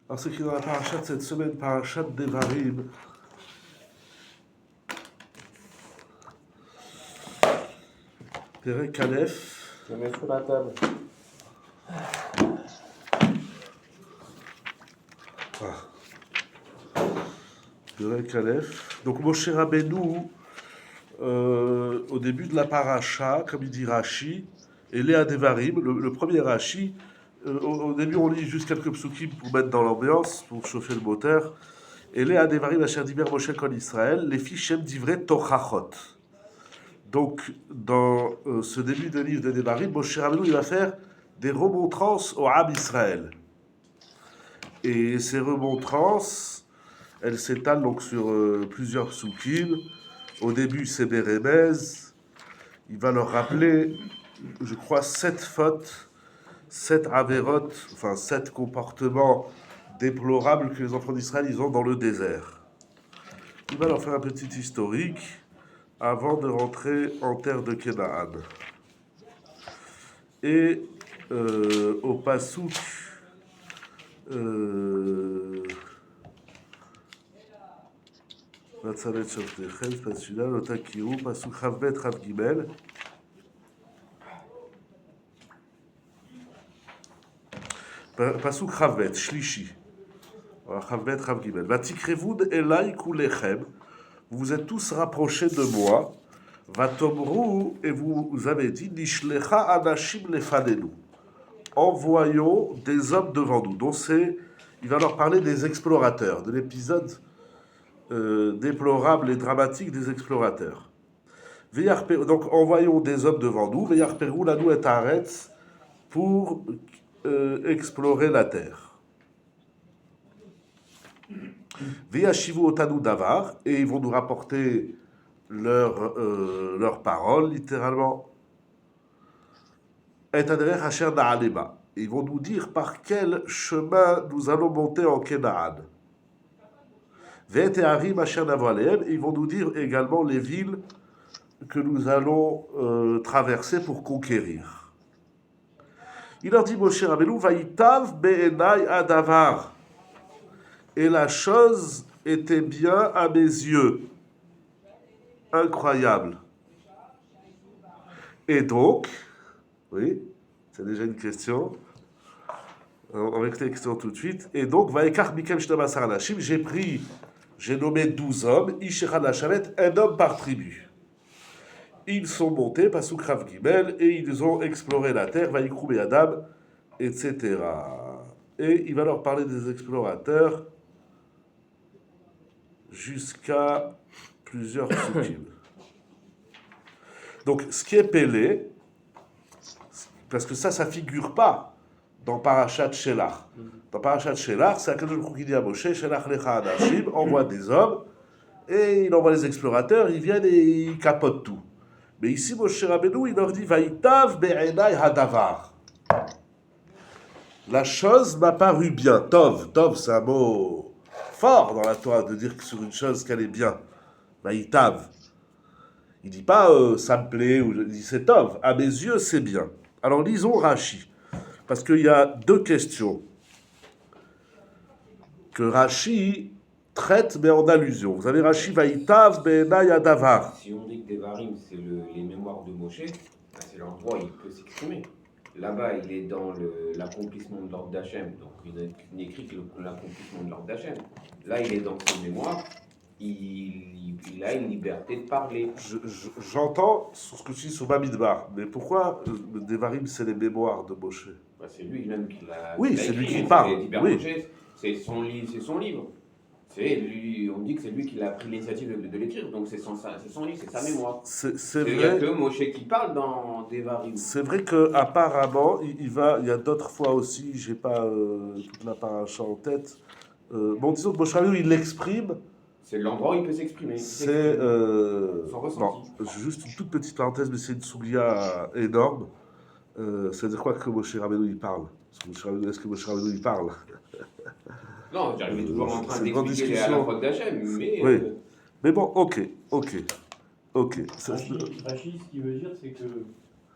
Alors, ce qui est dans la paracha de cette semaine, paracha de Devarim, Perek Aleph. Je mets sur la table. Perek Aleph. Donc, Moshe Rabbeinu, au début de la paracha, comme il dit Rashi, et Léa Devarim, le premier Rashi, au début, on lit juste quelques psukim pour mettre dans l'ambiance, pour chauffer le moteur. Et Léa Devarim, Asher Diber Moshe Kol Israël, les filles Shem Divrei Tochachot. Donc, dans ce début de livre de Devarim, Moshe Rabbeinu, il va faire des remontrances au Ham Israël. Et ces remontrances, elles s'étalent donc sur plusieurs psukim. Au début, c'est Bérémez. Il va leur rappeler, je crois, 7 fautes, 7 avérotes, enfin 7 comportements déplorables que les enfants d'Israël ils ont dans le désert. Il va leur faire un petit historique avant de rentrer en terre de Canaan. Et au Passouk, Vatsalet Shavtechem, c'est pas celui-là, l'Otakiru, Passouk Chavbet Rav Gimel. Passouk Chavbet, Shlishi. Chavbet Rav Gimel. Vatikrevud Elai Kulechem, vous vous êtes tous rapprochés de moi. Vatomru, et vous avez dit, Nishlecha Anashim Lefanenu. Envoyons des hommes devant nous. Donc il va leur parler des explorateurs, de l'épisode déplorable et dramatique des explorateurs. Donc envoyons des hommes devant nous, Veyarperu Lanu et Haaretz, pour explorer la terre. Veyashivu Otanu Davar, et ils vont nous rapporter leurs paroles, littéralement. Et Adrech Asher Na'alema. Ils vont nous dire par quel chemin nous allons monter en Canaan. Ve'et Harim Asher Navo Alehem. Ils vont nous dire également les villes que nous allons traverser pour conquérir. Il leur dit, Moshe Rabbeinu, Vaïtav be'enai adavar. Et la chose était bien à mes yeux. Incroyable. Et donc, oui, c'est déjà une question. On va écouter la question tout de suite. Et donc, Vaïkar Mikem Shnamasar Anashim, j'ai nommé 12 hommes, Ishechad Hashavet, un homme par tribu. Ils sont montés, Pasuk Rav Gimel, et ils ont exploré la terre, Vaïkrou et Adam, etc. Et il va leur parler des explorateurs jusqu'à plusieurs psukim. Donc, ce qui est pélé, parce que ça figure pas dans Parashat Shelach. Dans Parashat Shelach, c'est Akadosh Baruch Hu qui dit à Moshe, Shelach lecha anashim, envoie des hommes, et il envoie les explorateurs, ils viennent et ils capotent tout. Mais ici, Moshe Rabbeinu, il leur dit, Vaïtav be'enai hadavar. La chose m'a paru bien. Tov, c'est un mot fort dans la Torah de dire que sur une chose qu'elle est bien. Vaïtav. Il dit pas ça me plaît, ou il dit c'est Tov. À mes yeux, c'est bien. Alors lisons Rashi. Parce qu'il y a deux questions que Rashi traite, mais en allusion. Vous avez Rashi, Vaïtav, Be'enai Adavar. Si on dit que Devarim, c'est les mémoires de Moshe, c'est l'endroit où il peut s'exprimer. Là-bas, il est dans l'accomplissement de l'ordre d'Hachem, donc il n'écrit que l'accomplissement de l'ordre d'Hachem. Là, il est dans ses mémoires, il a une liberté de parler. J'entends ce que tu dis sur Bamidbar, mais pourquoi Devarim, c'est les mémoires de Moshe? C'est lui-même qui l'a Oui, qui c'est lui écrit, qui parle. Oui. Moshe, c'est son livre. On dit que c'est lui qui a pris l'initiative de l'écrire, donc c'est son livre, c'est sa mémoire. C'est Il n'y a vrai. que Moshe qui parle dans Devarim. C'est vrai qu'apparemment, il y a d'autres fois aussi, j'ai pas toute la paracha en tête. Bon, disons que Moshe Rabbeinu, il l'exprime. C'est l'endroit où il peut s'exprimer. C'est. Son ressenti. Non, juste une toute petite parenthèse, mais c'est une soulia énorme. C'est-à-dire quoi que Moshe Rabbeinu, il parle? Est-ce que Moshe Rabbeinu, il parle? Non, j'arrive toujours en train C'est une grande d'expliquer la discussion. faute d'Hachem, mais... Oui. Mais bon, ok. Rachid, ce qu'il veut dire, c'est que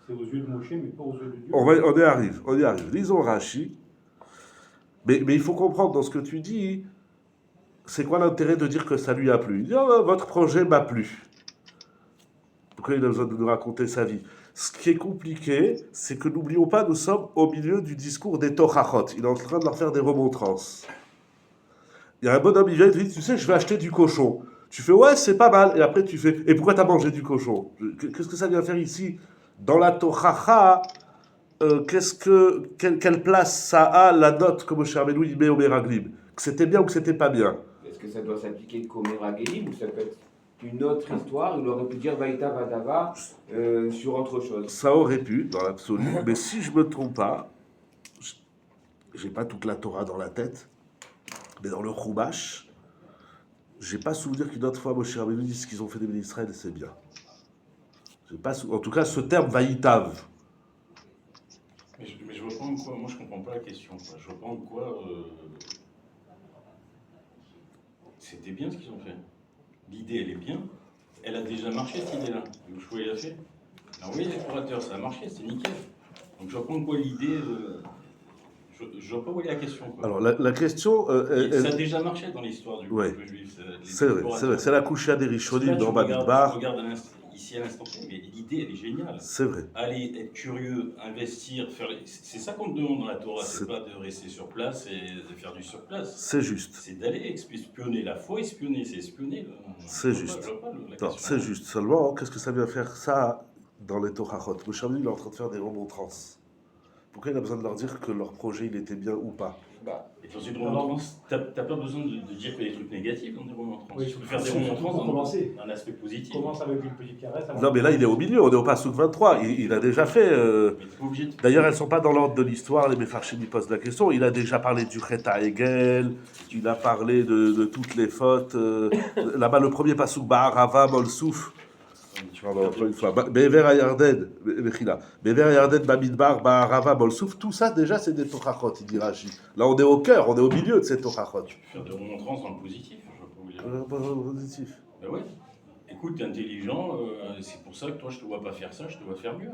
c'est aux yeux de Moshe, mais pas aux yeux de Dieu. On y arrive. Lisons Rashi. Mais il faut comprendre dans ce que tu dis, c'est quoi l'intérêt de dire que ça lui a plu? Il dit, oh, votre projet m'a plu. Pourquoi il a besoin de nous raconter sa vie? Ce qui est compliqué, c'est que n'oublions pas, nous sommes au milieu du discours des Torachot. Il est en train de leur faire des remontrances. Il y a un bonhomme, il vient et te dit, tu sais, je vais acheter du cochon. Tu fais, ouais, c'est pas mal. Et après, tu fais, et pourquoi t'as mangé du cochon? Qu'est-ce que ça vient faire ici? Dans la Toracha, quelle place ça a la note que Moshe Rabbeinu il met au Meraglim? Que c'était bien ou que c'était pas bien? Est-ce que ça doit s'appliquer qu'au Meragelim ou ça peut être une autre histoire? Il aurait pu dire Vaïta Vadava sur autre chose. Ça aurait pu, dans l'absolu. Mais si je me trompe pas, j'ai pas toute la Torah dans la tête, mais dans le Chumash, j'ai pas souvenir qu'une autre fois Moshe Rabbeinu dise ce qu'ils ont fait des bénis Israël, c'est bien. J'ai pas en tout cas, ce terme Vaïtav. Mais je vois pas en quoi, moi je comprends pas la question. Quoi. Je vois pas en quoi c'était bien ce qu'ils ont fait. L'idée elle est bien, elle a déjà marché cette idée-là. Le choix il a fait. Alors oui, l'explorateur, ça a marché, c'est nickel. Donc je vois pas en quoi l'idée. Je vois pas où est la question. Quoi. Alors la question. Ça a déjà marché dans l'histoire du peuple juif. C'est vrai. C'est la coucha des Rishonim dans Bamidbar. Je regarde ici à l'instant T, mais l'idée elle est géniale. C'est vrai. Aller être curieux, investir, faire. C'est ça qu'on te demande dans la Torah, c'est pas de rester sur place et de faire du surplace. C'est juste. C'est d'aller espionner. La foi, espionner, c'est espionner. C'est juste. Non, c'est juste. Seulement, qu'est-ce que ça vient faire ça dans les Torahot? Moshe Rabbeinu il est en train de faire des remontrances. Pourquoi il a besoin de leur dire que leur projet il était bien ou pas? Et dans une remontrance, t'as pas besoin de dire que des trucs négatifs dans des remontrances. Oui, tu peux faire des remontrances dans un aspect positif. Commence avec une petite caresse. Non, mais là il est au milieu, on est au Passouk 23. Il a déjà fait. D'ailleurs, elles ne sont pas dans l'ordre de l'histoire, les Mefarchim lui posent la question. Il a déjà parlé du Chet Hegel, il a parlé de toutes les fautes. Là-bas, le premier Passouk, Ba'arava, Molsouf. Encore une fois, Be'ever Hayarden, Be'ever Hayarden, Bamidbar, Ba'arava, Molsouf, tout ça déjà c'est des Torachot, il dit Rashi. Là on est au cœur, on est au milieu de ces Torachot. Tu peux faire des remontrances dans le positif, je vois pas où il est. Positif. Ben ouais. Écoute, t'es intelligent, c'est pour ça que toi je te vois pas faire ça, je te vois faire mieux.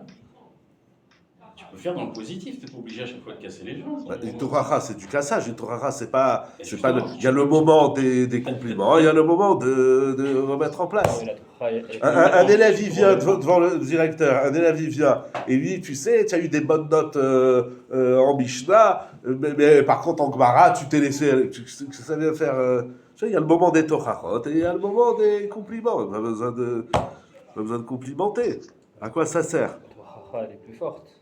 Tu peux faire dans le positif, t'es pas obligé à chaque fois de casser les gens. Une Toracha, c'est du cassage. Une Toracha, c'est pas. Il y a le moment des compliments, il y a le moment de remettre en place. Un élève, il vient devant le directeur, un élève, il vient, et lui, tu sais, tu as eu des bonnes notes en Mishnah, mais par contre, en Gemara, tu t'es laissé. Ça vient faire. Tu sais, il y a le moment des Torachot et il y a le moment des compliments. On n'a pas besoin de complimenter. À quoi ça sert? La Torah, elle est plus forte.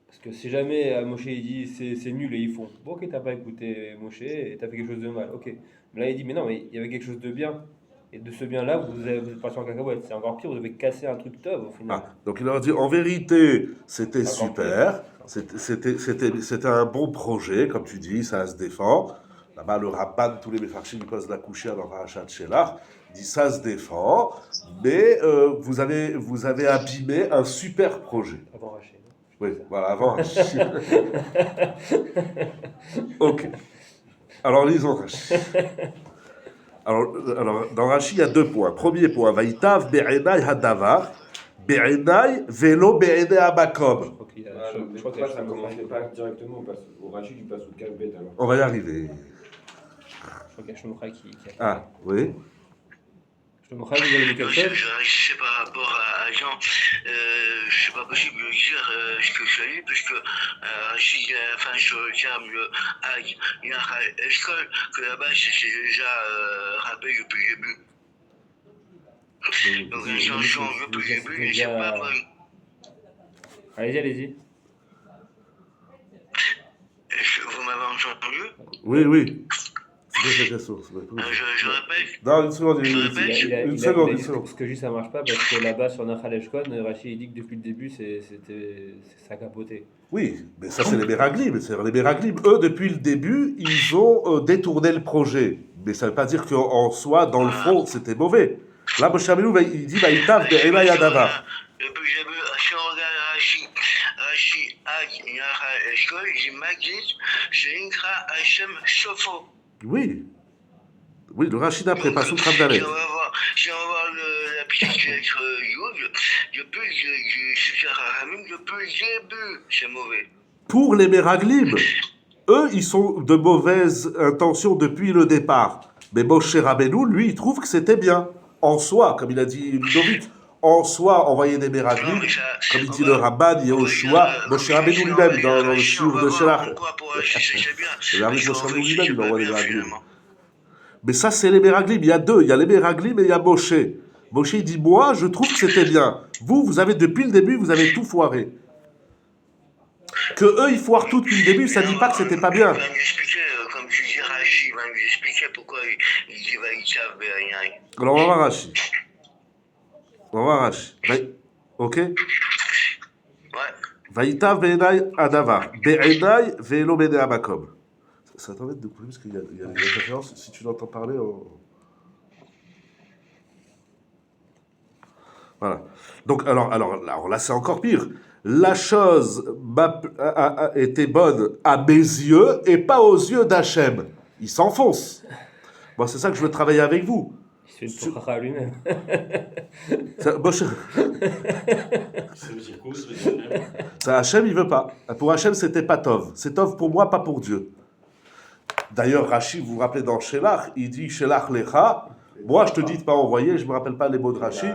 Parce que si jamais Moshe il dit c'est nul et ils font, bon ok t'as pas écouté Moshe et t'as fait quelque chose de mal, ok. Mais là il dit mais non mais il y avait quelque chose de bien. Et de ce bien là vous êtes parti en cacahuète, c'est encore pire, vous avez cassé un truc top au final. Donc il leur dit en vérité c'était super, c'était un bon projet, comme tu dis, ça se défend. Là-bas le Rabban, tous les Mefarchim ils posent la couchée dans Parashat Shelach, dit ça se défend, mais vous avez abîmé un super projet. Avant Rachid. Oui, voilà, avant Rashi. Ok. Alors, lisons Rashi. Alors, dans Rashi, il y a deux points. Premier point, Vaïtav be'enai hadavar, be'enai velo be'enai abakom. Je crois que ça ne commençait pas directement au Rachid du Passouk Kalbet alors. On va y arriver. Je crois qu'il y a Shlomocha qui a... Ah, oui. Shlomocha, vous avez dit quelque chose? Je sais par rapport à Jean, c'est pas possible de dire ce que je dis, parce que enfin, sur le terme Hag, Yara, Eshkol, que là-bas c'était déjà rappelé depuis le début. Donc si on change depuis le début, c'est pas vrai. Allez-y. Vous m'avez entendu? Oui. C'est quoi cette question? Je répète. Non, une seconde. Une seconde. Ce que je dis, ça marche pas parce que là-bas sur Nachal Eshkon, Rachid il dit que depuis le début, ça a capoté. Oui, mais ça c'est les Meraglim. Les Meraglim, eux, depuis le début, ils ont détourné le projet. Mais ça ne veut pas dire qu'en soi, dans le fond, c'était mauvais. Là, Moshe Rabbeinu, il dit Vaïtav be'enai hadavar. Depuis le début, si on regarde Rashi, Hag, Yara, Eshkol, il dit Magis, She'inkra, Hashem, Shofo. Oui, le Rachid après, pas sous Kravdalet. Si on va voir la petite lettre Yud, depuis le début, c'est mauvais. Pour les Meraglim. eux, ils sont de mauvaises intentions depuis le départ. Mais Moshe Rabbeinu, lui, il trouve que c'était bien. En soi, comme il a dit Ludovic, en soi, envoyer des Non, Meraglim, mais ça, comme il on dit le va, Rabban, on va dire, Yehoshua, comme Moshe tu Rabbeinu dis, lui-même, envoyer dans le Rachid, on shiur va de voir Shelach, pourquoi pour Rachid c'est bien. le Parce Moshe qu'en Rabbeinu fait, lui-même, c'est il pas envoie des bien Meraglim. finalement. Mais ça, c'est les Meraglim. Il y a deux. Il y a les Meraglim et il y a Moshe. Moshe, il dit, moi, je trouve que c'était bien. Vous avez, depuis le début, vous avez tout foiré. Que eux, ils foirent tout depuis le début, ça Mais dit pas que c'était pas bien. il va m'expliquer, comme tu dis, Rachid, il va m'expliquer pourquoi il dit Vaïtav Be'aïnaï. Alors, on va voir Rashi. On va voir Rashi. Ok? Ouais. Vaïtav be'enai adavar. Be'enai ve'elo bene amakom. Ça t'embête de couper parce qu'il y a des interférences. Si tu l'entends parler, voilà. Donc, alors là, c'est encore pire. La chose était bonne à mes yeux et pas aux yeux d'Hachem. Il s'enfonce. Bon, c'est ça que je veux travailler avec vous. Il se fait le Tochacha lui-même. Moshe, Ça veut dire quoi, ça veut dire rien. ça, Hachem, il veut pas. Pour Hachem, c'était pas Tov. C'est Tov pour moi, pas pour Dieu. D'ailleurs, Rashi, vous vous rappelez dans Shelach, il dit Shelach lecha. Moi, je te dis de pas envoyer, je me rappelle pas les mots de Rashi.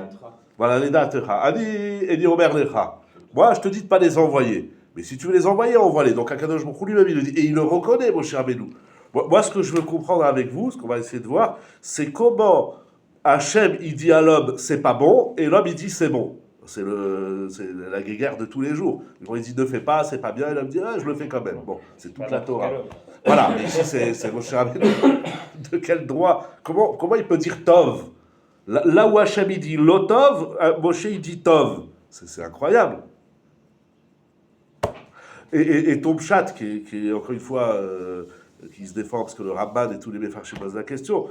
Voilà, les dates. Ani Edi Omer lecha. Moi, je te dis de pas les envoyer. Mais si tu veux les envoyer, envoie-les. Donc, Akadosh Baruch Hu lui-même, il le dit. Et il le reconnaît, mon cher Abedou. Moi, ce que je veux comprendre avec vous, ce qu'on va essayer de voir, c'est comment Hachem, il dit à l'homme, c'est pas bon, et l'homme, il dit, c'est bon. C'est la guéguerre de tous les jours. Quand il dit, ne fais pas, c'est pas bien, et l'homme dit, ah, je le fais quand même. Bon, c'est toute la Torah. Voilà, mais ici, c'est mon cher Abedou. De quel droit comment il peut dire Tov là où Hachem, il dit Lotov, Moshe, il dit Tov. C'est incroyable. Et ton pshat, qui est encore une fois, qui se défend parce que le Rabban et tous les Mefarshim posent la question,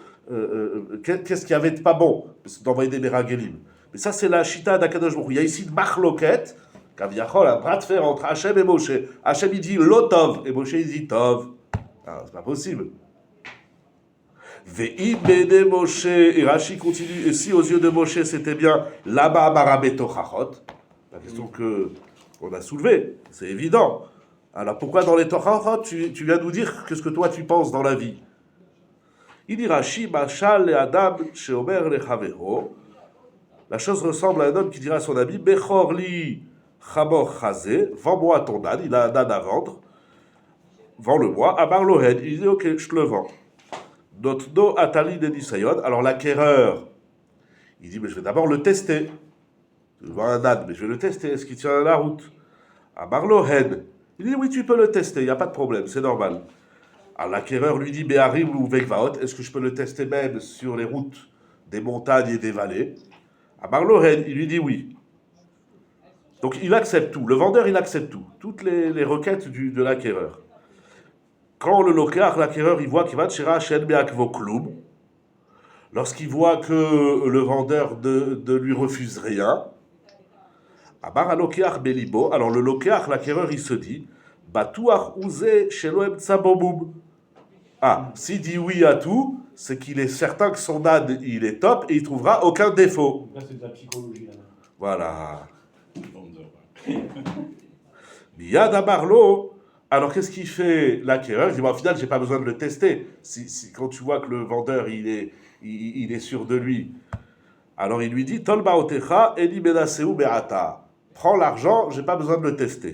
qu'est-ce qu'il y avait de pas bon d'envoyer des Meragelim? Mais ça, c'est la Shita d'Akadosh Baruch Hu. Il y a ici de Machloket, Kaviachol, un bras de fer entre Hachem et Moshe. Hachem, il dit Lotov, et Moshe, il dit Tov. Ah, c'est pas possible. Ve'im bene Moshe, et Rashi continue, et si aux yeux de Moshe c'était bien, là-bas, Marabetochachot, la question qu'on a soulevée, c'est évident. Alors pourquoi dans les Tochachot, tu viens nous dire ce que toi tu penses dans la vie? Il dit Rashi, Machal le Adam, Sheomer le Chaveho. La chose ressemble à un homme qui dira à son ami, Bechor li Chamor Chazé, vends-moi ton âne, il a un âne à vendre, vends-le-moi, Amar Lohen, il dit ok, je te le vends. Notno Atali de Nisayon, alors l'acquéreur, il dit mais je vais d'abord le tester. Je vends un âne, mais je vais le tester, est-ce qu'il tient la route? Amar Lohen, il dit oui, tu peux le tester, il n'y a pas de problème, c'est normal. Alors l'acquéreur lui dit Beharim ou Vekvaot, est-ce que je peux le tester même sur les routes des montagnes et des vallées? Amar Lohen, il lui dit oui. Donc il accepte tout, le vendeur il accepte tout, toutes les requêtes de l'acquéreur. Quand le lokeach, l'acquéreur, il voit qu'il va tchera shen beakvoklum, lorsqu'il voit que le vendeur ne lui refuse rien, Amar alokeach belibo, alors le lokeach, l'acquéreur, il se dit, Batuach uze sheloem tsaboboum. Ah, s'il dit oui à tout, c'est qu'il est certain que son âne, il est top et il trouvera aucun défaut. Là, c'est de la psychologie. Là. Voilà. Vendeur. Miyad amarlo. Alors qu'est-ce qu'il fait l'acquéreur? Il dit, au final, j'ai pas besoin de le tester. Quand tu vois que le vendeur, il est sûr de lui. Alors il lui dit, Tol baotecha eni menaseu be'ata. Prends l'argent, j'ai pas besoin de le tester.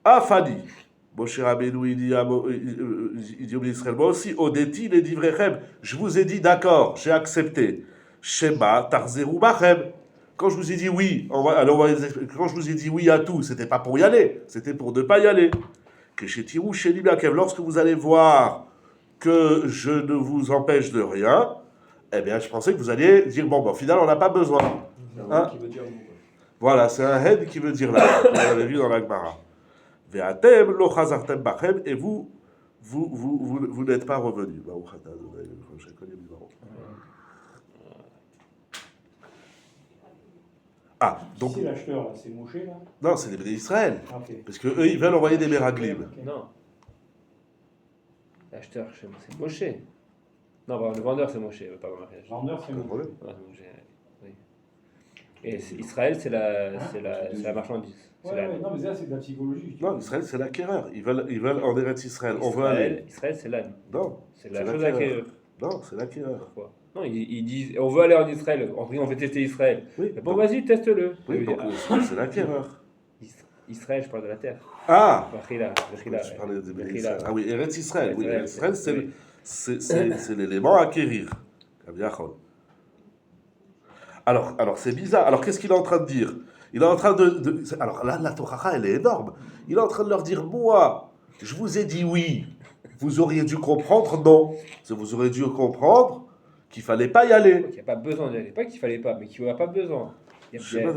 Afani. Moshe Rabbeinu, il dit au Israël, moi aussi, Odeti, les divrechem. Je vous ai dit d'accord, j'ai accepté. Shema, tarzeru bachem. Quand je vous ai dit oui, quand je vous ai dit oui à tout, c'était pas pour y aller, c'était pour ne pas y aller. Lorsque vous allez voir que je ne vous empêche de rien, eh bien, je pensais que vous alliez dire bon, au final, on n'a pas besoin. Hein? Qui veut dire non. Voilà, c'est un head qui veut dire là. On l'avait vu dans la Gemara. Ve'atem lo chazartem bachem, et vous n'êtes pas revenus. Ah, donc. C'est l'acheteur, là, c'est Moshe, là. Non, c'est les Béné Israël. Ah, ok. Parce qu'eux, ils veulent envoyer des Meraglim. Non. L'acheteur, c'est Moshe. Non, le vendeur, c'est Moshe, pas le mariage. Vendeur, c'est Pas de Moshe. problème. Ah, donc oui. Et Israël, c'est la marchandise. C'est Ouais, l'âne. ouais, non, mais ça, c'est de la psychologie. Non, Israël, c'est l'acquéreur. Ils veulent en Eretz Israël. On veut aller. Israël, c'est l'âne. Non, C'est la c'est chose à l'acquéreur. acquérir. Non, c'est l'acquéreur. Pourquoi? Non, ils disent on veut aller en Israël. On veut tester Israël. Oui, Bon, donc- vas-y, teste-le. oui, Il donc, veut dire, c'est l'acquéreur. Israël, je parle de la terre. Ah, Bechila, tu parlais de Bechila. Ah oui, Eretz Israël. Oui, Israël, Eretz Israël, oui. c'est l'élément à acquérir. Kaviachol. Alors c'est bizarre. Alors, qu'est-ce qu'il est en train de dire? Il est en train alors là, la Torah, elle est énorme. Il est en train de leur dire, moi, je vous ai dit oui. Vous auriez dû comprendre non. Vous auriez dû comprendre qu'il fallait pas y aller. Il n'y a pas besoin d'y aller. Pas qu'il fallait pas, mais qu'il n'y a pas besoin. Il y a- Je sais pas,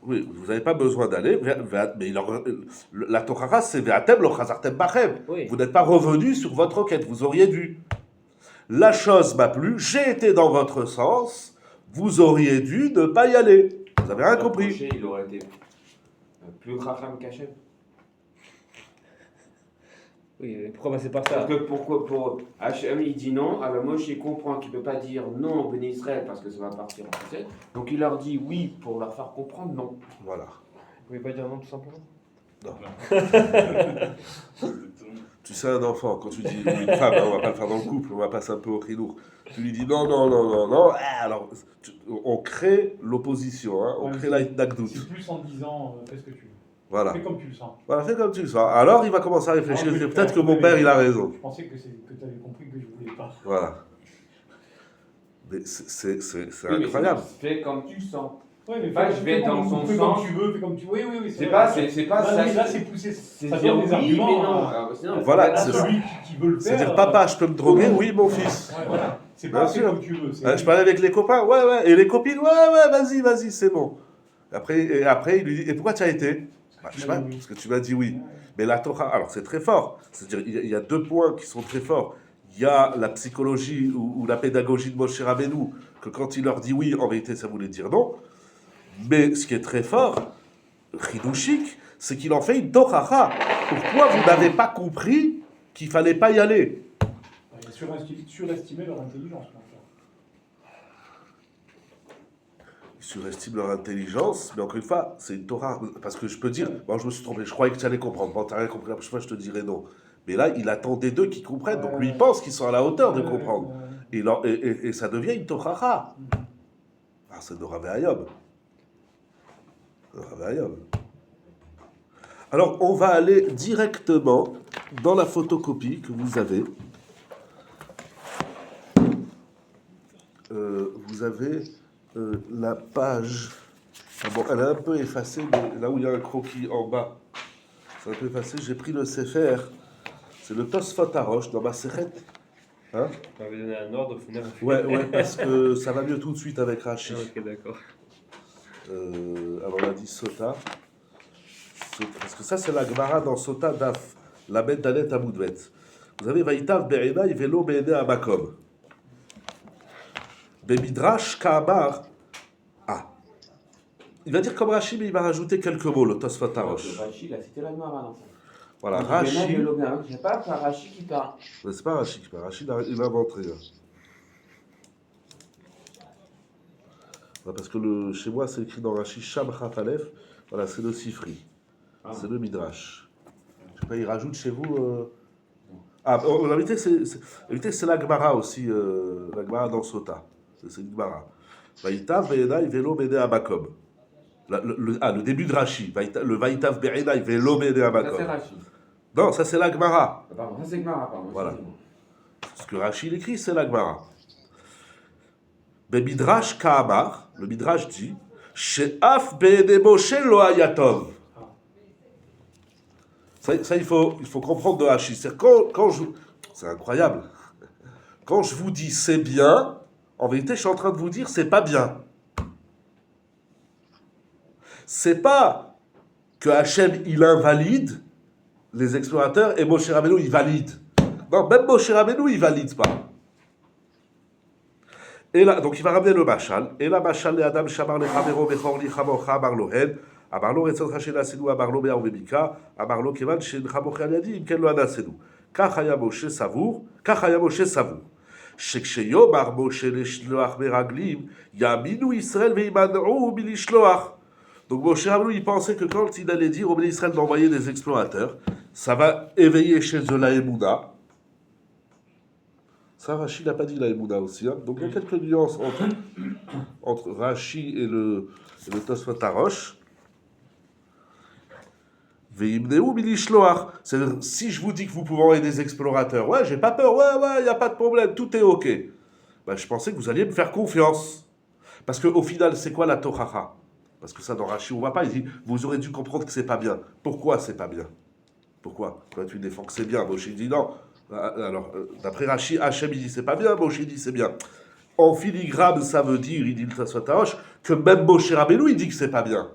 oui, vous n'avez pas besoin d'aller, mais la Torah, c'est Ve'atem lo chazartem bachem. Oui. Vous n'êtes pas revenu sur votre quête, vous auriez dû. La chose m'a plu, j'ai été dans votre sens, vous auriez dû ne pas y aller. Vous avez rien compris. Moshe, il aurait été plus Racham qu'Hachem. Oui, pourquoi passer par ça? Parce que pour Hachem, il dit non, alors Moshe il comprend qu'il ne peut pas dire non au Béni Israël parce que ça va partir en sucette. Donc il leur dit oui pour leur faire comprendre non. Voilà. Vous pouvez pas dire non tout simplement? Tu sais, un enfant, quand tu dis ou une femme, hein, on va pas le faire dans le couple, on va passer un peu au chilour. Tu lui dis non, non, non, non, non. Alors, on crée l'opposition, hein, on Ouais, crée la hitnakdout. C'est plus en disant fais ce que tu veux. Voilà. Fais comme tu le sens. Voilà, fais comme tu le sens. Alors, il va commencer à réfléchir. Alors, Peut-être que mon père, il a raison. Je pensais que tu avais compris que je voulais pas. Voilà. Mais c'est Oui, mais incroyable. Fais comme tu sens. Ouais, mais Bah, je vais dans son fais sens. comme tu veux, fais comme tu veux. Oui, oui, oui. C'est vrai. pas ça. Là, c'est poussé. C'est Ça dire donne des oui, mais arguments. non. hein. Alors, sinon, Voilà, Là, c'est ça. celui qui veut le faire. C'est-à-dire, papa, je peux me droguer? Oui, mon fils. Ouais, voilà. C'est Bien pas fais sûr. comme tu veux. c'est- Je parlais avec les copains, ouais, ouais. Et les copines, ouais, vas-y, c'est bon. Après, il lui dit, et pourquoi tu as été? Bah, je sais pas, parce que tu m'as dit oui. Mais la Torah, alors c'est très fort. C'est-à-dire, il y a deux points qui sont très forts. Il y a la psychologie ou la pédagogie de Moshe Rabbeinu, que quand il leur dit oui, en vérité, ça voulait dire non. Mais ce qui est très fort, chidouchique, c'est qu'il en fait une Torah. Pourquoi vous n'avez pas compris qu'il fallait pas y aller? Il a surestimé leur intelligence. Ils surestiment leur intelligence, mais encore une fois, c'est une Torah. Parce que je peux dire, bon, je me suis trompé, je croyais que tu allais comprendre. Bon, tu n'as rien compris, la prochaine fois, je te dirais non. Mais là, il attend des deux qui comprennent, donc lui, il pense qu'ils sont à la hauteur de comprendre. Et ça devient une Torah. Ah, c'est Dora Ve'ayom. Dora Ve'ayom. Alors, on va aller directement dans la photocopie que vous avez. Vous avez la page. Ah bon, elle est un peu effacée, mais là où il y a un croquis en bas, c'est un peu effacé. J'ai pris le Sefer. C'est le Tosfot Harosh dans ma Sechet. Hein? On m'avait donné un ordre au final. Ouais, parce que ça va mieux tout de suite avec Rashi. Ah, ok, d'accord. Alors on a dit Sota. Parce que ça, c'est la Gemara dans Sota Daf, la bête d'Alet à Moudvet. Vous avez Vaïtav Be'enai Velo Be'enei Amakom. Bemidrash Ka'amar. Ah. Il va dire comme Rashi, mais il va rajouter quelques mots, le Tosfot Harosh. Rashi, là, c'était la Gemara dans ça. Voilà, Donc, Rashi. je sais pas, c'est Rashi qui parle. C'est pas Rashi qui parle, Rashi, il a inventé. Ouais, parce que chez moi, c'est écrit dans Rashi Sham Chafalef. Voilà, c'est le Sifri. Ah. C'est le Midrash. Je sais pas, il rajoute chez vous. Ah, en réalité, c'est la Gemara aussi, la Gemara dans Sota. C'est une Gemara. Vaïtav Be'enai Velo Be'enei Amakom. Le début de Rashi. Le Vaïtav Be'enai Velo Be'enei Ça, Amakom. c'est Rashi. Non, ça c'est la Gemara. Ah, pardon, ça c'est Gemara, pardon. Voilà. excusez-moi. Ce que Rashi écrit, c'est la Gemara. Midrash Ka'amar, le Midrash dit, She'af be'enei Moshe lo hayatov. Ça, il faut comprendre de Rashi. C'est c'est incroyable. Quand je vous dis c'est bien, en vérité, je suis en train de vous dire c'est pas bien. C'est pas que Hachem il invalide les explorateurs et Moshe Rabbeinu il valide. Non, même Moshe Rabbeinu il valide pas. Et là, donc il va ramener le machal. Et la machal les Adam Shamar le Chamero Bechor li Chamocha Amar lo Hen. Amar lo Retzon Chashel Asedu Amar lo Be'ar Bebika. Amar lo Kevan Shen Chamocha Yadi Im Ken lo Anasenu. Kach haya Moshe Savour. Kach haya Moshe Savour. שכשיאמר משה לשלוח מרגלים, יאמינו ישראל וימנעו מלשלוח. Donc Moshe Rabbeinu, il pensait que quand il allait dire aux Béné Israël d'envoyer des explorateurs, ça va éveiller chez eux la Emouna. Ça, Rashi n'a pas dit la Emouna aussi. Hein. Donc il y a quelques nuances entre Rashi et le Tosfot Harosh. Veimneu milishloach. C'est-à-dire, si je vous dis que vous pouvez envoyer des explorateurs, ouais, j'ai pas peur, ouais, il n'y a pas de problème, tout est ok. Ben, je pensais que vous alliez me faire confiance. Parce qu'au final, c'est quoi la Tochacha? Parce que ça, dans Rashi, on ne voit pas. Il dit, vous aurez dû comprendre que c'est pas bien. Pourquoi c'est pas bien? Pourquoi? Toi, tu défends que c'est bien. Moshe dit non. Alors, d'après Rashi, Hachem, il dit c'est pas bien. Moshe dit c'est bien. En filigrane, ça veut dire, il dit le Tosfot Harosh, que même Moshe Rabbeinu, il dit que c'est pas bien.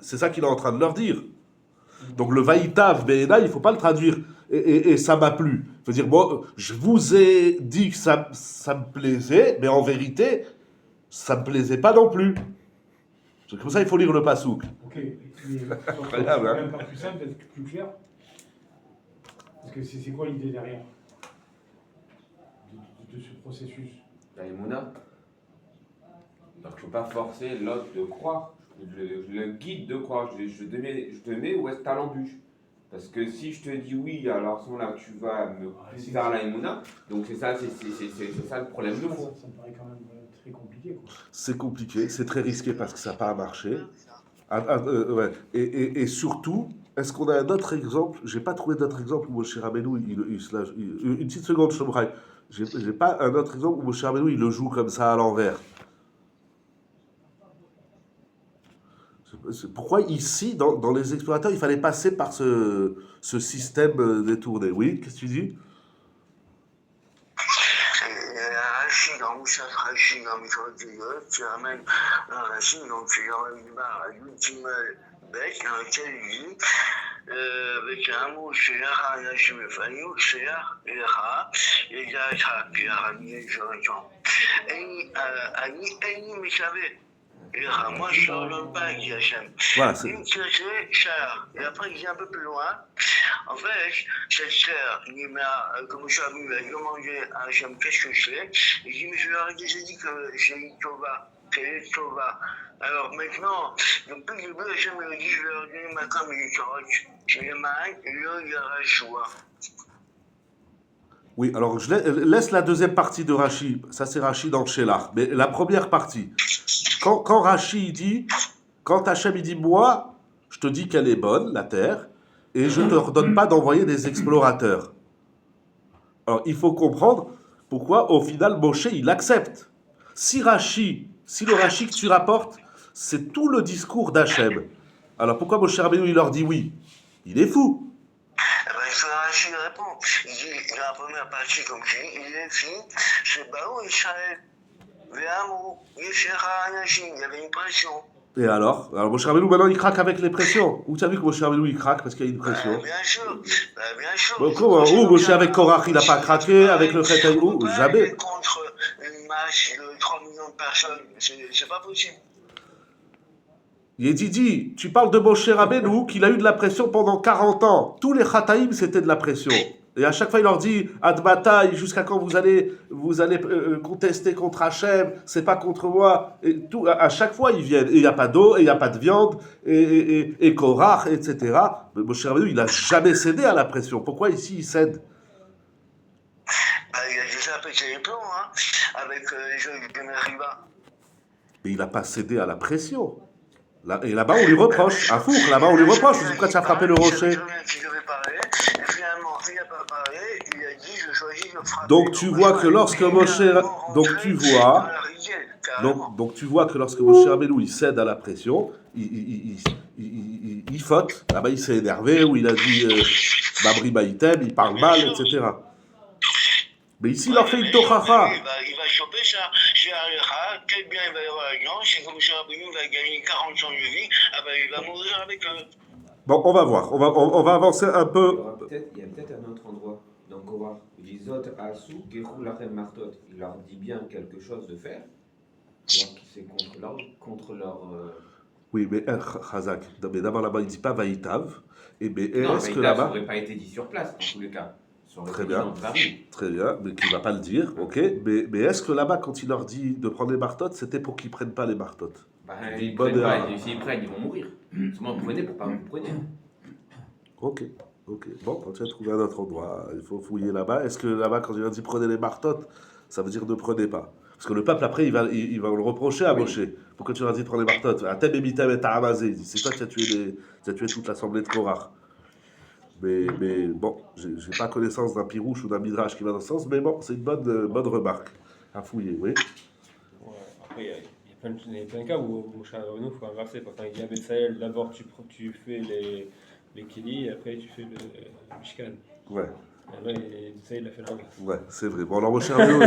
C'est ça qu'il est en train de leur dire. Donc le Vaïtav Be'ena, il ne faut pas le traduire et ça m'a plu. Il faut dire, bon, je vous ai dit que ça me plaisait, mais en vérité, ça ne me plaisait pas non plus. C'est comme ça il faut lire le pasouk. Ok, mais c'est Incroyable, hein. même pas plus simple, peut-être plus clair. Parce que c'est quoi l'idée derrière de ce processus? La Emouna. Donc je ne peux pas forcer l'autre de croire. Je le guide de croire. Je te mets où est-ce que tu as l'embûche. Parce que si je te dis oui, alors à ce moment-là, tu vas me pousser vers la Emouna. Donc c'est ça le problème de fond. Ça me paraît quand même très compliqué, quoi. C'est compliqué, c'est très risqué parce que ça n'a pas marché. Ouais. Et surtout, est-ce qu'on a un autre exemple? J'ai pas trouvé d'autre exemple où Moshe Rabbeinu, une petite seconde, Shomrai. J'ai pas un autre exemple où Moshe Rabbeinu, il le joue comme ça à l'envers. Pourquoi ici, dans les explorateurs, il fallait passer par ce système détourné? Oui, qu'est-ce que tu dis? Rachid, dans Moussat Rachid, dans Michel tu amènes un Rachid, donc tu amènes l'ultime bête dans lequel il dit avec un mot, c'est un Rachid, mais Fanny, c'est un et il y a un moi, je suis le bain qui Hachem. Voilà, c'est... Une chère. Et après, il vient un peu plus loin. En fait, cette chère, il m'a, comme je suis venu, il a demandé à Hachem qu'est-ce que je fais. Il dit, mais je lui ai déjà dit que j'ai eu Tova. C'est Tova. Alors maintenant, depuis le début, Hachem me dit, je vais leur donner ma cam et les carottes. Je les maille, et là, il y aura le choix. Oui, alors je laisse la deuxième partie de Rashi. Ça, c'est Rashi dans le Shelach. Mais la première partie. Quand Rashi dit, quand Hachem il dit, moi, je te dis qu'elle est bonne, la terre, et je ne te redonne pas d'envoyer des explorateurs. Alors, il faut comprendre pourquoi, au final, Moshe, il accepte. Si le Rashi que tu rapportes, c'est tout le discours d'Hachem. Alors, pourquoi Moshe Rabbeinu, il leur dit oui? Il est fou. Rachid répond. Il dit, la première partie, comme je dis, il est fini, c'est Baou Israël. Il y avait une pression. Et alors Moshe Rabbeinu, maintenant, il craque avec les pressions. Où tu as vu que Moshe Rabbeinu, il craque parce qu'il y a une pression? Bien sûr. Bien sûr. Bon, comment? Où Moshe avec Korach, il n'a pas craqué, avec le Chet où? Jamais. Contre une masse de 3 millions de personnes, c'est pas possible. Il est Didi, tu parles de Moshe Rabbeinu, qu'il a eu de la pression pendant 40 ans. Tous les Chataïm, c'était de la pression. Et à chaque fois, il leur dit, Ad bataille, jusqu'à quand vous allez contester contre Hachem, c'est pas contre moi. Et tout, à chaque fois, ils viennent. Et il n'y a pas d'eau, et il n'y a pas de viande, et Korach, etc. Mais Moshe Rabbeinu, il n'a jamais cédé à la pression. Pourquoi ici, il cède? Il a déjà pété les plombs, hein, avec les jeux de Meriba. Mais il n'a pas cédé à la pression. Et là-bas, on lui reproche. À Four, là-bas, on lui reproche. Pourquoi tu as frappé le rocher? Donc tu vois que lorsque Moshe, donc tu vois que lorsque Moshe Rabbeinu il cède à la pression, il faute. Là-bas, il s'est énervé ou il a dit Babri Baïtem, il parle mal, etc. Mais ici, il leur fait une tochacha. Il va choper ça, c'est Alecha, quel bien il va y avoir là-dedans, c'est comme ça, il va gagner 40 ans de vie, il va mourir avec eux. Bon, on va voir, on va avancer un peu. Il y a peut-être un autre endroit dans Korah. Il dit Zot Asu Gerou Lachem Martot. Il leur dit bien quelque chose de faire, alors que c'est contre leur Oui, mais Chazak, mais d'abord là-bas, il ne dit pas Vaïtav. Et mais non, est-ce que là-bas. Ça là-bas. n'aurait pas été dit sur place, dans tous les cas. Ça aurait Très été bien. dans Paris. Très bien, mais qui ne va pas le dire, ok. Mais est-ce que là-bas, quand il leur dit de prendre les martotes, c'était pour qu'ils ne prennent pas les martotes? Bah, Des ils bonnes prennent pas, erreurs. et s'ils prennent, ils vont mourir. Seulement prenez pour pas vous prenez. Ok, ok. Bon, quand tu as trouvé un autre endroit, il faut fouiller là-bas. Est-ce que là-bas, quand il leur dit prenez les martotes, ça veut dire ne prenez pas? Parce que le peuple, après, il va le reprocher à Oui. Moshe. Pourquoi tu leur dis de prendre les martotes? Atem emitem et ta'amazé. Il dit, c'est toi qui as tué toute l'assemblée de Korach. Mais bon, j'ai pas connaissance d'un pirouche ou d'un midrash qui va dans ce sens, mais bon, c'est une bonne remarque à fouiller, oui. Ouais, après, il y a plein de cas où Moshe Rabbeinu, il faut inverser. Quand il dit à Betsaël, d'abord tu fais les Kili, et après tu fais le Mishkan. Ouais, Et là, Betsaël, il a fait l'inverse. ouais, c'est vrai. Bon, alors, mon cher Léo,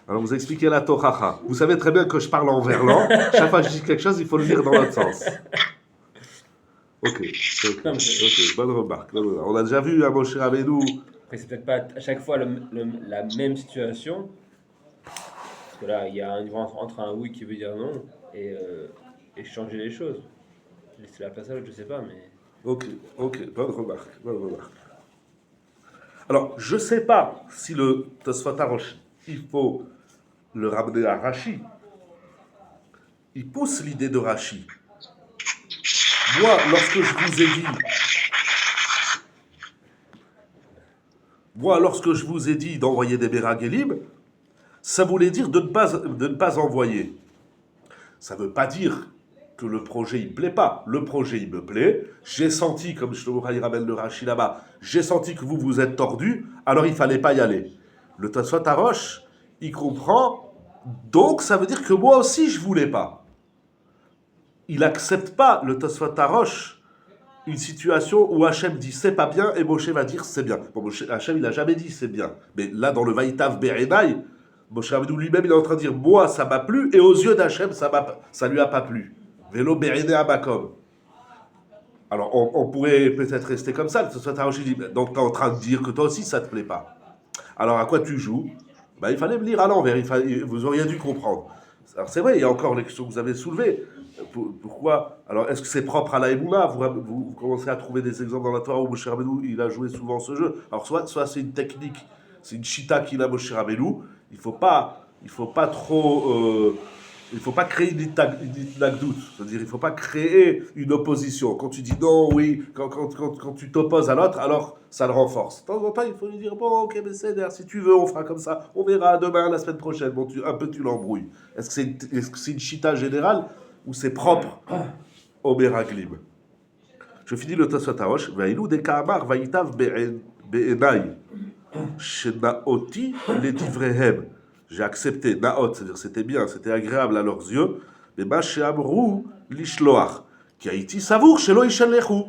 alors vous expliquez la Tochacha. Vous savez très bien que je parle en verlan. Chaque fois que je dis quelque chose, il faut le lire dans l'autre sens. Ok, Non, mais ok, bonne remarque. On a déjà vu à Moshe Rabbeinu. après, c'est peut-être pas à chaque fois la même situation. Parce que là, il y a un niveau entre un oui qui veut dire non et changer les choses. Laisser la place à l'autre, je sais pas, mais. Ok, bonne remarque, bonne remarque. Alors, je sais pas si le Tosfot Arosh, il faut le ramener à Rashi. Il pousse l'idée de Rashi. Moi, lorsque je vous ai dit d'envoyer des Beragelim, ça voulait dire de ne pas envoyer. Ça ne veut pas dire que le projet il plaît pas. Le projet il me plaît. J'ai senti, comme Shlomo Haï ramène le Rashi là-bas, j'ai senti que vous vous êtes tordu, alors il fallait pas y aller. Le Tosfot Arosh, il comprend, donc ça veut dire que moi aussi je voulais pas. Il accepte pas, le Tosfot Arosh, une situation où Hachem dit c'est pas bien et Moshe va dire c'est bien. Bon, Hachem il a jamais dit c'est bien. Mais là dans le Vaïtav Be'enai, Moshe Rabbeinu lui-même il est en train de dire moi ça m'a plu et aux yeux d'Hachem ça lui a pas plu. Vélo Be'enai Abakom. Alors on pourrait peut-être rester comme ça. Le Tosfot Arosh dit donc tu es en train de dire que toi aussi ça te plaît pas. Alors à quoi tu joues? Ben, il fallait me lire à l'envers, vous auriez dû comprendre. Alors c'est vrai, il y a encore les questions que vous avez soulevées. Pourquoi? Alors est-ce que c'est propre à la Emouna? Vous commencez à trouver des exemples dans la Torah où Moshe Rabbeinu il a joué souvent ce jeu. Alors soit c'est une technique, c'est une chita qu'il a Moshe Rabbeinu. Il faut pas trop... il ne faut pas créer une nagdout, c'est-à-dire il ne faut pas créer une opposition. Quand tu dis non, oui, quand tu t'opposes à l'autre, alors ça le renforce. De temps en temps, il faut lui dire bon, ok, mais c'est si tu veux, on fera comme ça, on verra demain, la semaine prochaine. Bon, un peu tu l'embrouilles. Est-ce que c'est une chita générale ou c'est propre au Meraglim? Je finis le Tosfot Arosh. Vaïlou de Kaamar vaïtav be'enai shenaoti ledivrehem. J'ai accepté, naot, c'est-à-dire c'était bien, c'était agréable à leurs yeux, mais ma she'amrou lishloach, qui a été savour shelo yishallechu.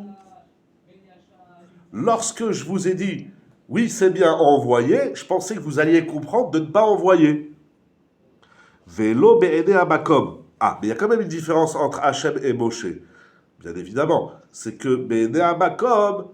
Lorsque je vous ai dit, oui, c'est bien envoyer, je pensais que vous alliez comprendre de ne pas envoyer. Velo be'ene abakom. Ah, mais il y a quand même une différence entre Hachem et Moshe. Bien évidemment, c'est que be'ene abakom,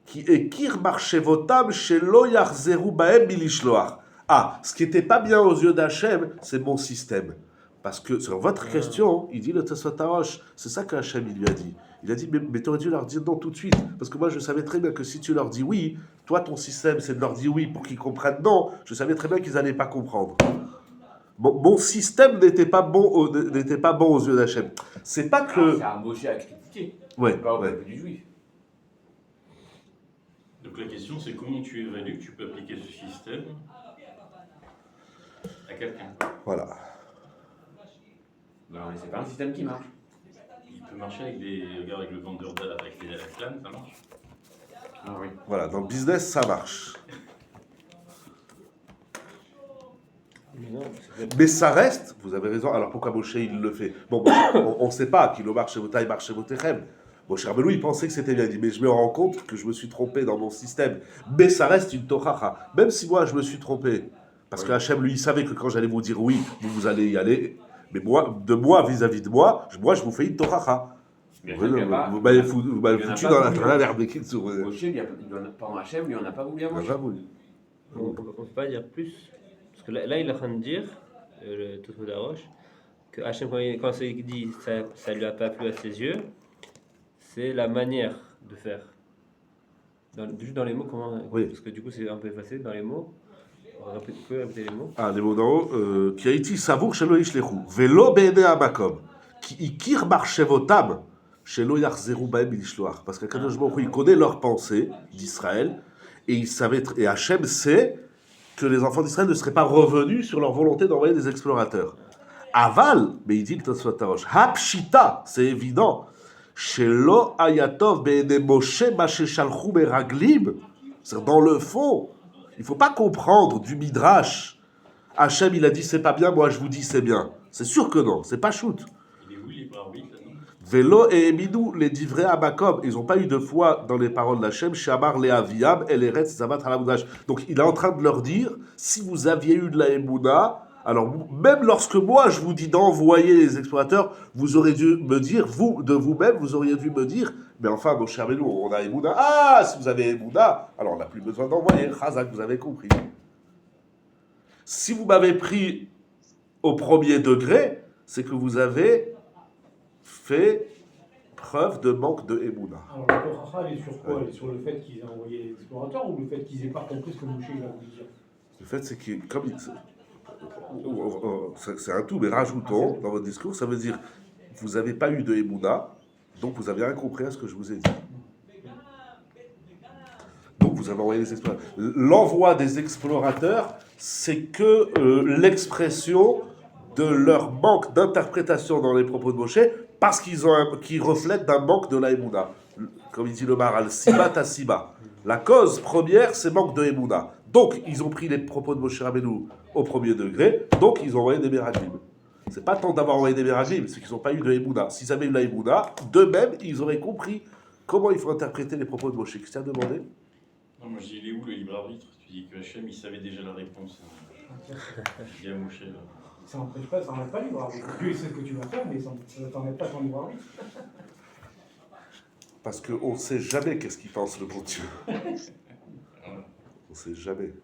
qui est kir marchevotam shelo yachzeru baem milishloach. Ah, ce qui n'était pas bien aux yeux d'Hachem, c'est mon système. Parce que sur votre question, il dit le Tosfot Arosh, c'est ça qu'Hachem il lui a dit. Il a dit, mais tu aurais dû leur dire non tout de suite. Parce que moi, je savais très bien que si tu leur dis oui, toi, ton système, c'est de leur dire oui pour qu'ils comprennent non. Je savais très bien qu'ils n'allaient pas comprendre. Mon système n'était pas bon aux yeux d'Hachem. C'est pas que... C'est à Moshe à critiquer, Ouais, pas au ouais. peuple du juif. Donc la question c'est comment tu évalues que tu peux appliquer ce système à quelqu'un. Voilà. Non, mais c'est pas un système qui marche. Il peut marcher avec avec le vendeur avec les clans, ça marche. Ah oui. Voilà, dans le business, ça marche. Mais non, c'est Mais ça reste, vous avez raison, alors pourquoi Moshe il le fait? Bon, on ne sait pas, qu'il marche chez Votaï, marche chez Votechem. Moshe Rabbeinu, il pensait que c'était bien dit, mais je me rends compte que je me suis trompé dans mon système. Mais ça reste une tochacha, même si moi je me suis trompé. Parce que Hachem, lui, il savait que quand j'allais vous dire oui, vous allez y aller. Mais moi, vis-à-vis de moi, je vous fais une tochacha. Bien Vous sûr, il y a pas- m'avez il y en a- foutu il y en a dans pas la voulu. travers de Kitsu. Moshe, pendant Hachem, lui, on n'a pas voulu à On n'a Moshe. pas voulu. On ne peut pas dire plus. Parce que là, il est en train de dire, le Tosfot Arosh, que Hachem, quand il dit ça lui a pas plu à ses yeux, c'est la manière de faire. Juste dans les mots, comment. Oui. Parce que du coup, c'est un peu effacé dans les mots. Vous pouvez répéter les mots? Ah, les mots d'en haut. Qui a été savour chez lo ishlechu. Velo be'ene amakom. Qui ikir marchevotam. Chez lo yachzeru baem ilishloach. Parce qu'Akadosh Baruch Hu, il connaît leurs pensées d'Israël. Et il savait, et Hachem sait que les enfants d'Israël ne seraient pas revenus sur leur volonté d'envoyer des explorateurs. Aval, mais il dit que Tosfot Tarosh, Hapshita, c'est évident. Chez lo ayatov be'ene Moshe masheshalchu meraglim. C'est dans le fond. Il ne faut pas comprendre du midrash. Hachem, il a dit c'est pas bien, moi je vous dis c'est bien. C'est sûr que non, c'est pas shoot. Il est où les arbitre là, non? Vélo et Emidou, les divrei Abakom, ils n'ont pas eu de foi dans les paroles d'Hachem. Shamar le Aviam, El Eretz Zavat Halamoudash. Donc il est en train de leur dire si vous aviez eu de la Emouna, alors même lorsque moi je vous dis d'envoyer les explorateurs, vous aurez dû me dire, vous, de vous-même, vous auriez dû me dire, mais enfin, mon cher Belou, on a Emouna. Ah, si vous avez Emouna, alors on n'a plus besoin d'envoyer. Chazak, vous avez compris. Si vous m'avez pris au premier degré, c'est que vous avez fait preuve de manque de Emouna. Alors la Tochacha, elle est sur quoi? Elle est sur le fait qu'ils aient envoyé les explorateurs ou le fait qu'ils aient pas compris ce que Moshe il a voulu dire? Le fait, c'est que, comme c'est un tout, mais rajoutons dans votre discours, ça veut dire vous n'avez pas eu de Emouna, donc vous avez rien compris à ce que je vous ai dit. Donc vous avez envoyé les explorateurs. L'envoi des explorateurs, c'est que l'expression de leur manque d'interprétation dans les propos de Moshe, parce qu'ils reflètent d'un manque de la Emouna. Comme il dit le Maral, Siba ta Siba. La cause première, c'est manque de Emouna. Donc, ils ont pris les propos de Moshe Rabbeinu au premier degré, donc ils ont envoyé des Meraglim. C'est pas tant d'avoir envoyé des Meraglim, c'est qu'ils n'ont pas eu de Emouna. S'ils avaient eu la Emouna, d'eux-mêmes, ils auraient compris comment il faut interpréter les propos de Moshe. Qu'est-ce que tu as demandé? Non, moi je dis, il est où le libre arbitre? Tu dis que Hachem, il savait déjà la réponse. Je dis à Moshe, là. Ça n'empêche pas, ça n'enlève pas le libre arbitre. Dieu il sait ce que tu vas faire, mais ça ne t'enlève pas ton libre arbitre. Parce qu'on ne sait jamais qu'est-ce qu'il pense le bon Dieu. On ne sait jamais.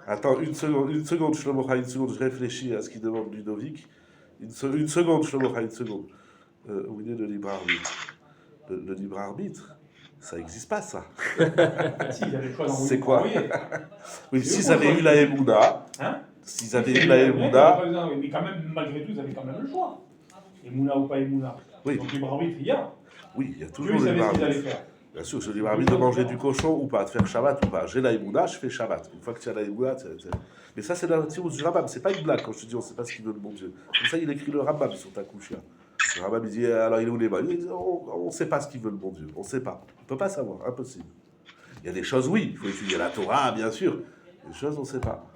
Attends, une seconde, Shlomo Chai, une seconde, je réfléchis à ce qu'il demande Ludovic. Une seconde, Shlomo Chai, une seconde. Où est le libre arbitre? Le libre arbitre, ça n'existe pas, ça. Si, il avait pas d'envoyer. C'est quoi? Oui, C'est s'ils eux avaient eu la Emouna, Hein? s'ils avaient eu la Emouna, Mais quand même, malgré tout, ils avaient quand même le choix. Emouna ou pas Emouna. Oui. Donc libre arbitre, il y a. oui, il y a Dieu toujours il le savait libre ce qu'ils arbitre. allaient faire. Bien sûr, j'ai le libre arbitre de manger du cochon ou pas, de faire Shabbat ou pas. J'ai la Emouna, je fais Shabbat. Une fois que tu as la Emouna, mais ça, c'est la tirous du Rambam. C'est pas une blague quand je te dis on ne sait pas ce qu'il veut le bon Dieu. Comme ça, il écrit le Rambam sur ta couche là. Le Rambam, il dit alors il est où les mains? Il dit, on ne sait pas ce qu'il veut le bon Dieu. On ne sait pas. On ne peut pas savoir. Impossible. Il y a des choses, oui. Il faut étudier la Torah, bien sûr. Des choses, on ne sait pas.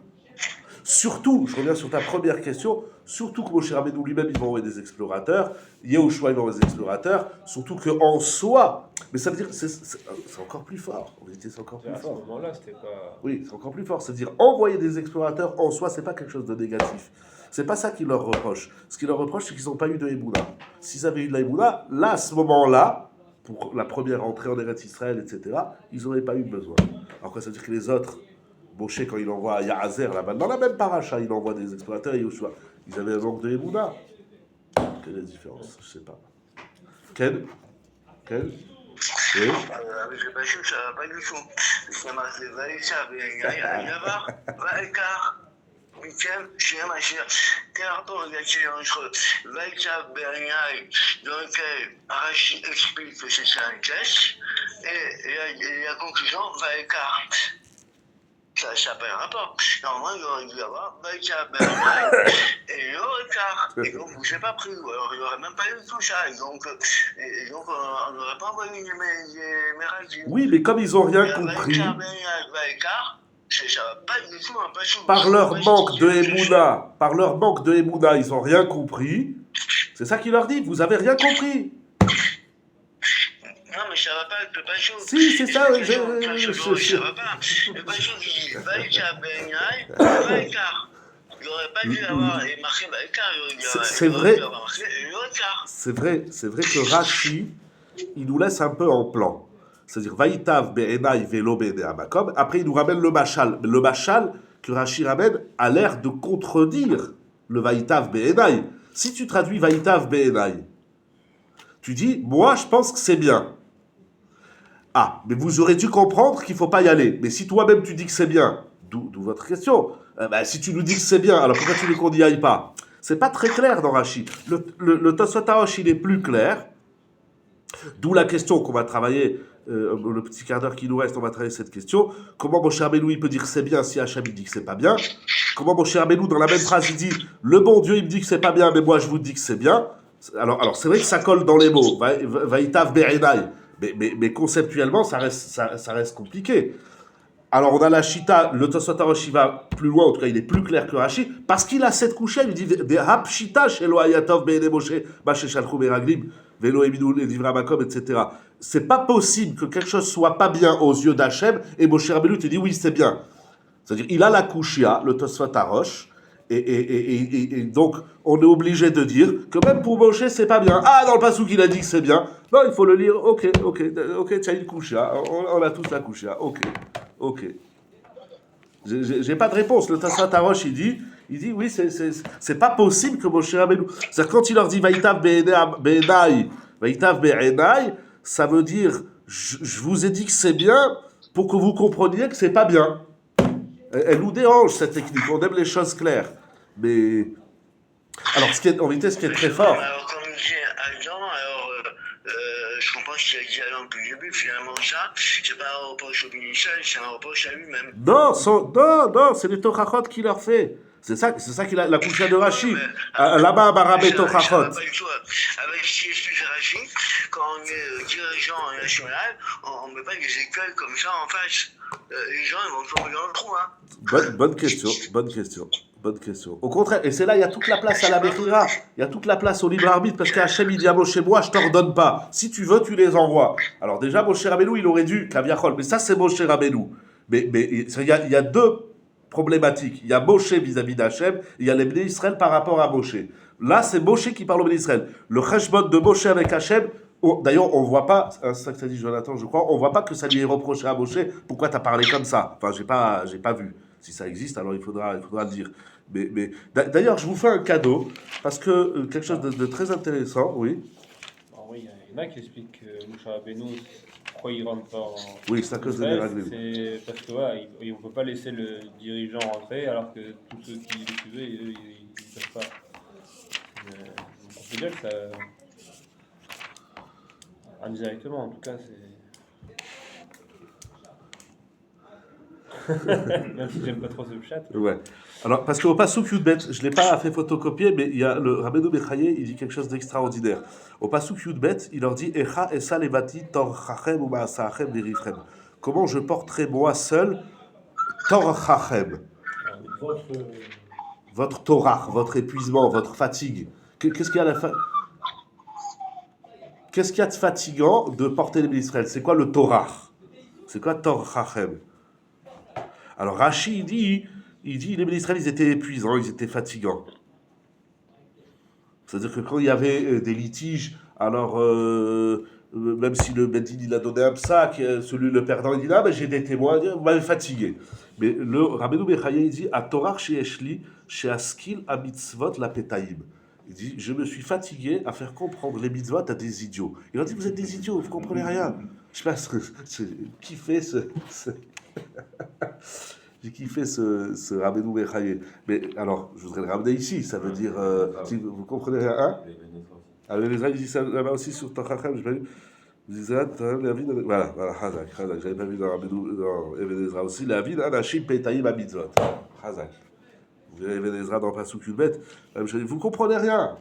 Surtout, je reviens sur ta première question, surtout que Moshe Rabbeinu lui-même, il va envoyer des explorateurs, Yehoshua, il va envoyer des explorateurs, surtout qu'en soi, mais ça veut dire, c'est encore plus fort, en vérité, c'est encore plus À ce fort. moment-là, c'était pas. Oui, c'est encore plus fort, c'est-à-dire envoyer des explorateurs en soi, c'est pas quelque chose de négatif. C'est pas ça qu'il leur reproche. Ce qu'il leur reproche, c'est qu'ils n'ont pas eu de Emouna. S'ils avaient eu de la Emouna, là, à ce moment-là, pour la première entrée en Eretz Israël, etc., ils n'auraient pas eu besoin. Alors quoi, ça veut dire que les autres, Moshe, quand il envoie à Yahazer, là-bas, dans la même paracha, il envoie des explorateurs et Yoshua. Ils avaient un manque de Emouna. Quelle est la différence? Je sais pas. Ken? Oui? Avec le Bachou, ça va pas du tout. Ça marche les Vaïcha, il y a là-bas, Vaïkar, Michel, chez Machir. Quel rapport y a-t-il entre Vaïcha, Berniaï, dans lequel Arachi explique que c'est ça un test, et la conclusion, Vaïkar? Ça n'a pas un rapport. Normalement, il aurait dû y avoir Vaïcha, Berniaï, et Vaïkar. Et donc, vous n'avez pas pris, ou alors il n'y aurait même pas eu tout ça. Et donc on n'aurait pas envoyé les Méragim. Oui, mais comme ils n'ont rien compris, Ça va pas du tout un peu par leur manque de Emouna, ils n'ont rien compris. C'est ça qu'il leur dit, vous avez rien compris. Non, mais ça va pas avec le Bachou. Si, c'est ça, Ça va pas. Le Bachou dit Vaïcha Benyai, Vaïkar. Il n'aurait pas dû avoir marqué Vaïkar. C'est vrai. Il aurait marqué Vaïkar. C'est vrai que Rashi, il nous laisse un peu en plan. C'est-à-dire, Vaïtav be'enai velo be'enei amakom. Après, il nous ramène le machal. Mais le machal que Rashi ramène a l'air de contredire le Vaïtav be'enai. Si tu traduis Vaïtav be'enai, Tu dis, moi, je pense que c'est bien. Ah, mais vous aurez dû comprendre qu'il ne faut pas y aller. Mais si toi-même tu dis que c'est bien, d'où votre question. Si tu nous dis que c'est bien, alors pourquoi tu veux qu'on n'y aille pas? C'est pas très clair dans Rashi. Le Tosfot Harosh, il est plus clair. D'où la question qu'on va travailler, le petit quart d'heure qui nous reste, on va travailler cette question. Comment Moshe Rabbeinu il peut dire que c'est bien si Hachem il dit que c'est pas bien? Comment Moshe Rabbeinu dans la même phrase il dit le bon Dieu il me dit que c'est pas bien, mais moi je vous dis que c'est bien? Alors c'est vrai que ça colle dans les mots. Vaïtav Be'enai. Mais conceptuellement ça reste compliqué. Alors on a la Shita, le Tosfot Harosh il va plus loin, en tout cas il est plus clair que Rashi, parce qu'il a cette couche, il dit des hap Shita shelo ayatov be'ene Moshe b'ashe shalchu meraglim velo eminu ledivra makom, etc. C'est pas possible que quelque chose soit pas bien aux yeux d'Hachem et Moshe Rabbeinu te dit oui c'est bien. C'est-à-dire il a la couchia, le Tosfot Harosh, et donc on est obligé de dire que même pour Moshe c'est pas bien. Ah dans le passouk il a dit que c'est bien. Non il faut le lire. Ok tiens une couchia, on a tous la couchia. Ok. J'ai pas de réponse. Le Tosfot Harosh, il dit oui, c'est pas possible que Moshe Rabbeinu. C'est-à-dire quand il leur dit Vaïtav Be'enai, ça veut dire je vous ai dit que c'est bien pour que vous compreniez que c'est pas bien. Elle nous dérange cette technique. On aime les choses claires, mais alors en vérité, ce qui est très fort. Alors, comme disait Adam, je comprends ce qu'il a dit Adam depuis le début. Finalement, ça, c'est pas un reproche au ministère, c'est un reproche à lui-même. Non, c'est les Tochachot qui leur fait. C'est ça qu'il a la couche de Rashi. Là-bas, Barabé Tochachot. Avec ce qui explique Rashi, quand on est dirigeant national, on ne met pas des écoles comme ça en face. Les gens ils vont tomber dans le trou. Bonne question. Au contraire, et c'est là, il y a toute la place à la Bechira, il y a toute la place au libre arbitre, parce qu'Hachem il dit à Moshe, moi je t'ordonne pas. Si tu veux, tu les envoies. Alors déjà, Moshe Rabbeinu, il aurait dû, Kaviachol, mais ça c'est Moshe Rabbeinu. Mais il y a deux problématiques. Il y a Moshe vis-à-vis d'Hachem, et il y a les Bnei Israël par rapport à Moshe. Là, c'est Moshe qui parle au Bnei Israël. Le cheshbon de Moshe avec Hachem, d'ailleurs, on voit pas, c'est ça que ça dit Jonathan, je crois, on voit pas que ça lui est reproché à Moshe, pourquoi t'as parlé comme ça? Enfin, j'ai pas vu. Si ça existe, alors il faudra le dire. Mais d'ailleurs, je vous fais un cadeau, parce que quelque chose de très intéressant, oui. Oui, il y en a qui expliquent que Moshe Rabbeinu, pourquoi il rentre pas en Oui, c'est à cause de Meraglim. C'est parce que voilà, on ne peut pas laisser le dirigeant rentrer, alors que tous ceux qui le suivaient, ils ne peuvent pas. On peut dire que ça... Indirectement, en tout cas, c'est... Même si j'aime pas trop ce chat. Ouais. Alors, parce qu'au Passouk Yudbet, je ne l'ai pas fait photocopier, mais il y a le Rabbeinu Bechaye, il dit quelque chose d'extraordinaire. Au Passouk Yudbet, il leur dit Echa esa levati tor chachem ou ma'asachem derifrem. Comment je porterai moi seul tor chachem, votre torah, votre épuisement, votre fatigue. Qu'est-ce qu'il y a Qu'est-ce qu'il y a de fatigant de porter les Bnei Israël? C'est quoi le torah? C'est quoi tor chachem? Alors Rashi, il dit les Bnei Israël, ils étaient épuisants, ils étaient fatigants. C'est-à-dire que quand il y avait des litiges, alors même si le Bedin il a donné un psak, le perdant il dit ah ben j'ai des témoins, vous m'avez fatigué. Mais le Rabbeinu Bechaye il dit à Torah she'eshli she'askil a mitzvot la petaim. Il dit je me suis fatigué à faire comprendre les mitzvot à des idiots. Il leur dit vous êtes des idiots, vous comprenez rien. Je sais pas qui fait j'ai kiffé ce Rabbeinu Bechaye. Mais alors, je voudrais le ramener ici, ça veut dire... si vous comprenez rien, hein? Alors, les Israéliens disent ça là-bas aussi sur Tachachem, j'ai pas vu. Vous disiez, la vie... Voilà, Hazak, j'avais pas vu dans Rabbeinu, dans Even Ezra aussi, la vie d'Anashim Petaïm Amitzvot. Hazak. Vous avez Even Ezra dans Passouk Yudbet, vous comprenez rien.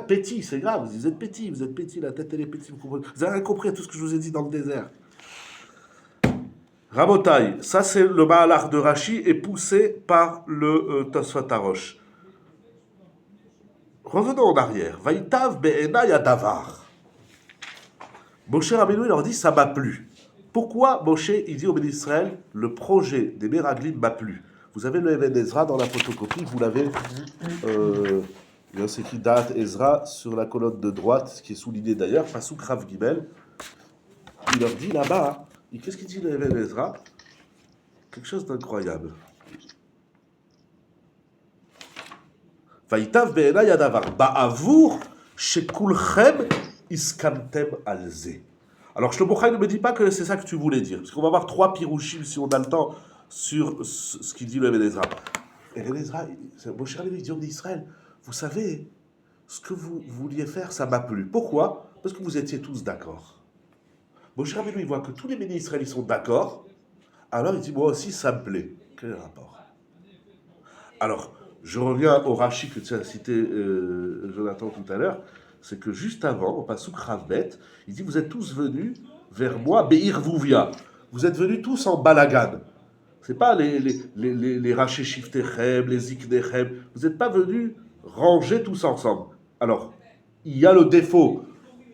Petit, c'est grave, vous êtes petit, la tête elle est petite, vous avez rien compris à tout ce que je vous ai dit dans le désert. Rabotai, ça c'est le Mahalach de Rashi et poussé par le Tosfot Harosh. Revenons en arrière. Vaïtav be'enai adavar. Moshe Rabbeinu leur dit ça m'a plu. Pourquoi Moshe il dit au Bnei Israël le projet des Meraglim m'a plu? Vous avez le Even Ezra dans la photocopie, vous l'avez. C'est écrit Da'at Ezra sur la colonne de droite, ce qui est souligné d'ailleurs, Pasuk Rav Gimel. Il leur dit là-bas. Et qu'est-ce qu'il dit le Even Ezra? Quelque chose d'incroyable. Vaïtav be'enai adavar. Ba'avour shekulchem iskamtem alze. Alors, Shlomo Chai ne me dit pas que c'est ça que tu voulais dire, parce qu'on va voir 3 pirouchim, si on a le temps, sur ce qu'il dit le Eben Ezra. Eben Ezra, Moshe Rabbeinu dit d'Israël, vous savez, ce que vous vouliez faire, ça m'a plu. Pourquoi? Parce que vous étiez tous d'accord. Moshe Rabbeinu, il voit que tous les bénis Israël, ils sont d'accord, alors il dit, moi aussi, ça me plaît. Quel est le rapport? Alors, je reviens au Rashi que tu as cité, Jonathan, tout à l'heure, c'est que juste avant, au Pasuk Ravbet, il dit, vous êtes tous venus vers moi, Be'ir Vuvia. Vous êtes venus tous en balagan. C'est pas les Rashi Shiftechem, les Ziknechem. Vous n'êtes pas venus ranger tous ensemble. Alors, il y a le défaut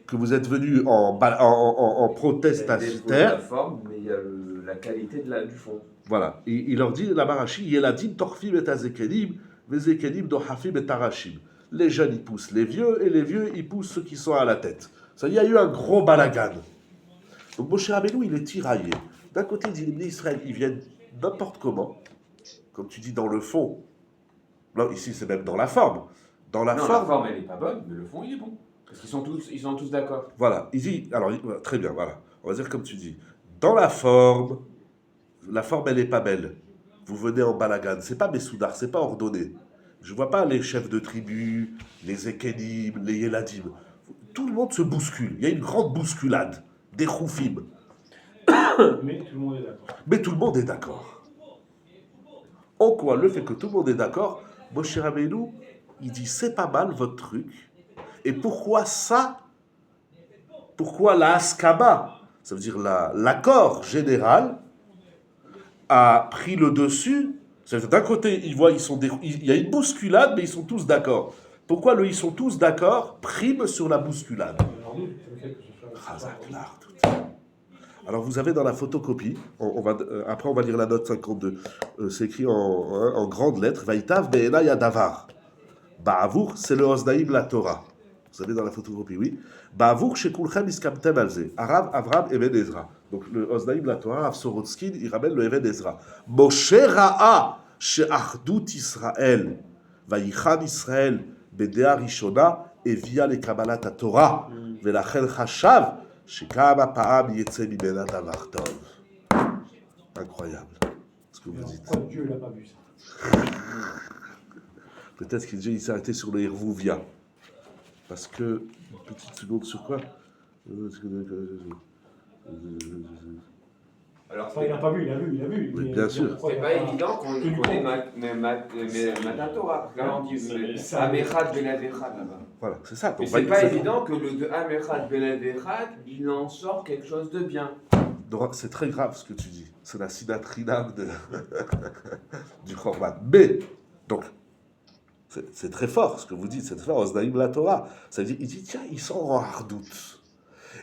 que vous êtes venus en Il y a protestataire. la forme, mais il y a la qualité du fond. Voilà. Et il leur dit, la Barashi, Yeladim torfim et azekenim, vezekenim dohafim et tarashim. Les jeunes, ils poussent les vieux, et les vieux, ils poussent ceux qui sont à la tête. Ça, il y a eu un gros balagan. Donc, Moshe Rabbeinu, il est tiraillé. D'un côté, il dit, les bénis Israël, ils viennent n'importe comment, comme tu dis, dans le fond. Non, ici, c'est même dans la forme. Dans la Non, forme, la forme, elle n'est pas bonne, mais le fond, il est bon. Parce qu'ils sont tous d'accord. voilà. Il dit, alors, très bien, voilà. On va dire comme tu dis. Dans la forme, elle n'est pas belle. Vous venez en balagan. C'est pas Messoudar, c'est pas ordonné. Je vois pas les chefs de tribu, les Ekenim, les Yeladim. Tout le monde se bouscule. Il y a une grande bousculade. Des choufim. Mais tout le monde est d'accord. Mais tout le monde est d'accord. En quoi le fait que tout le monde est d'accord, Moshe Rabbeinu, il dit c'est pas mal votre truc. Et pourquoi ça? Pourquoi la Haskama, ça veut dire l'accord général, a pris le dessus? C'est-à-dire d'un côté, il y a une bousculade, mais ils sont tous d'accord. Pourquoi ils sont tous d'accord prime sur la bousculade? Alors, nous, le fait que ce soit- Chazak l'art. Alors vous avez dans la photocopie, après on va lire la note 52, c'est écrit en grandes lettres, Vaïtav Be'ena Yadavar. Ba'avour, c'est le Osnaïm la Torah. Vous avez dans la photocopie, oui. Ba'avour, shekulchem iskamtem alze. Arav, Avram, Eben Ezra. Donc le Osnaïm la Torah, Rav Sorotskin, il ramène le Eben Ezra. Moshe Ra'a, she'achdut Israël. Vaïchan Israël, Bedea Rishona, et via les Kabbalat Torah. Velachel Chashav, Shekama Pa'am Yetze Mimena Davar Tov. Incroyable, ce que vous dites. Pourquoi Dieu n'a pas vu ça? Peut-être qu'il s'est arrêté sur le Irvouvia. Parce que, une petite seconde sur quoi? Alors, Enfin, il n'a pas vu, il a vu. Oui, Mais bien sûr. pourquoi c'est il pas a évident qu'on tenu connaît Matan Torah. Là, on dit Amechad Beladechad là-bas. Voilà, c'est ça. Mais c'est pas évident que le de Amechad Beladechad, il en sort quelque chose de bien. C'est très grave ce que tu dis. C'est la sinatrinam du Korban. Mais, donc, c'est très fort ce que vous dites, c'est très fort. Osnaïm la Torah. Ça veut dire, il dit, tiens, ils sont en hardout.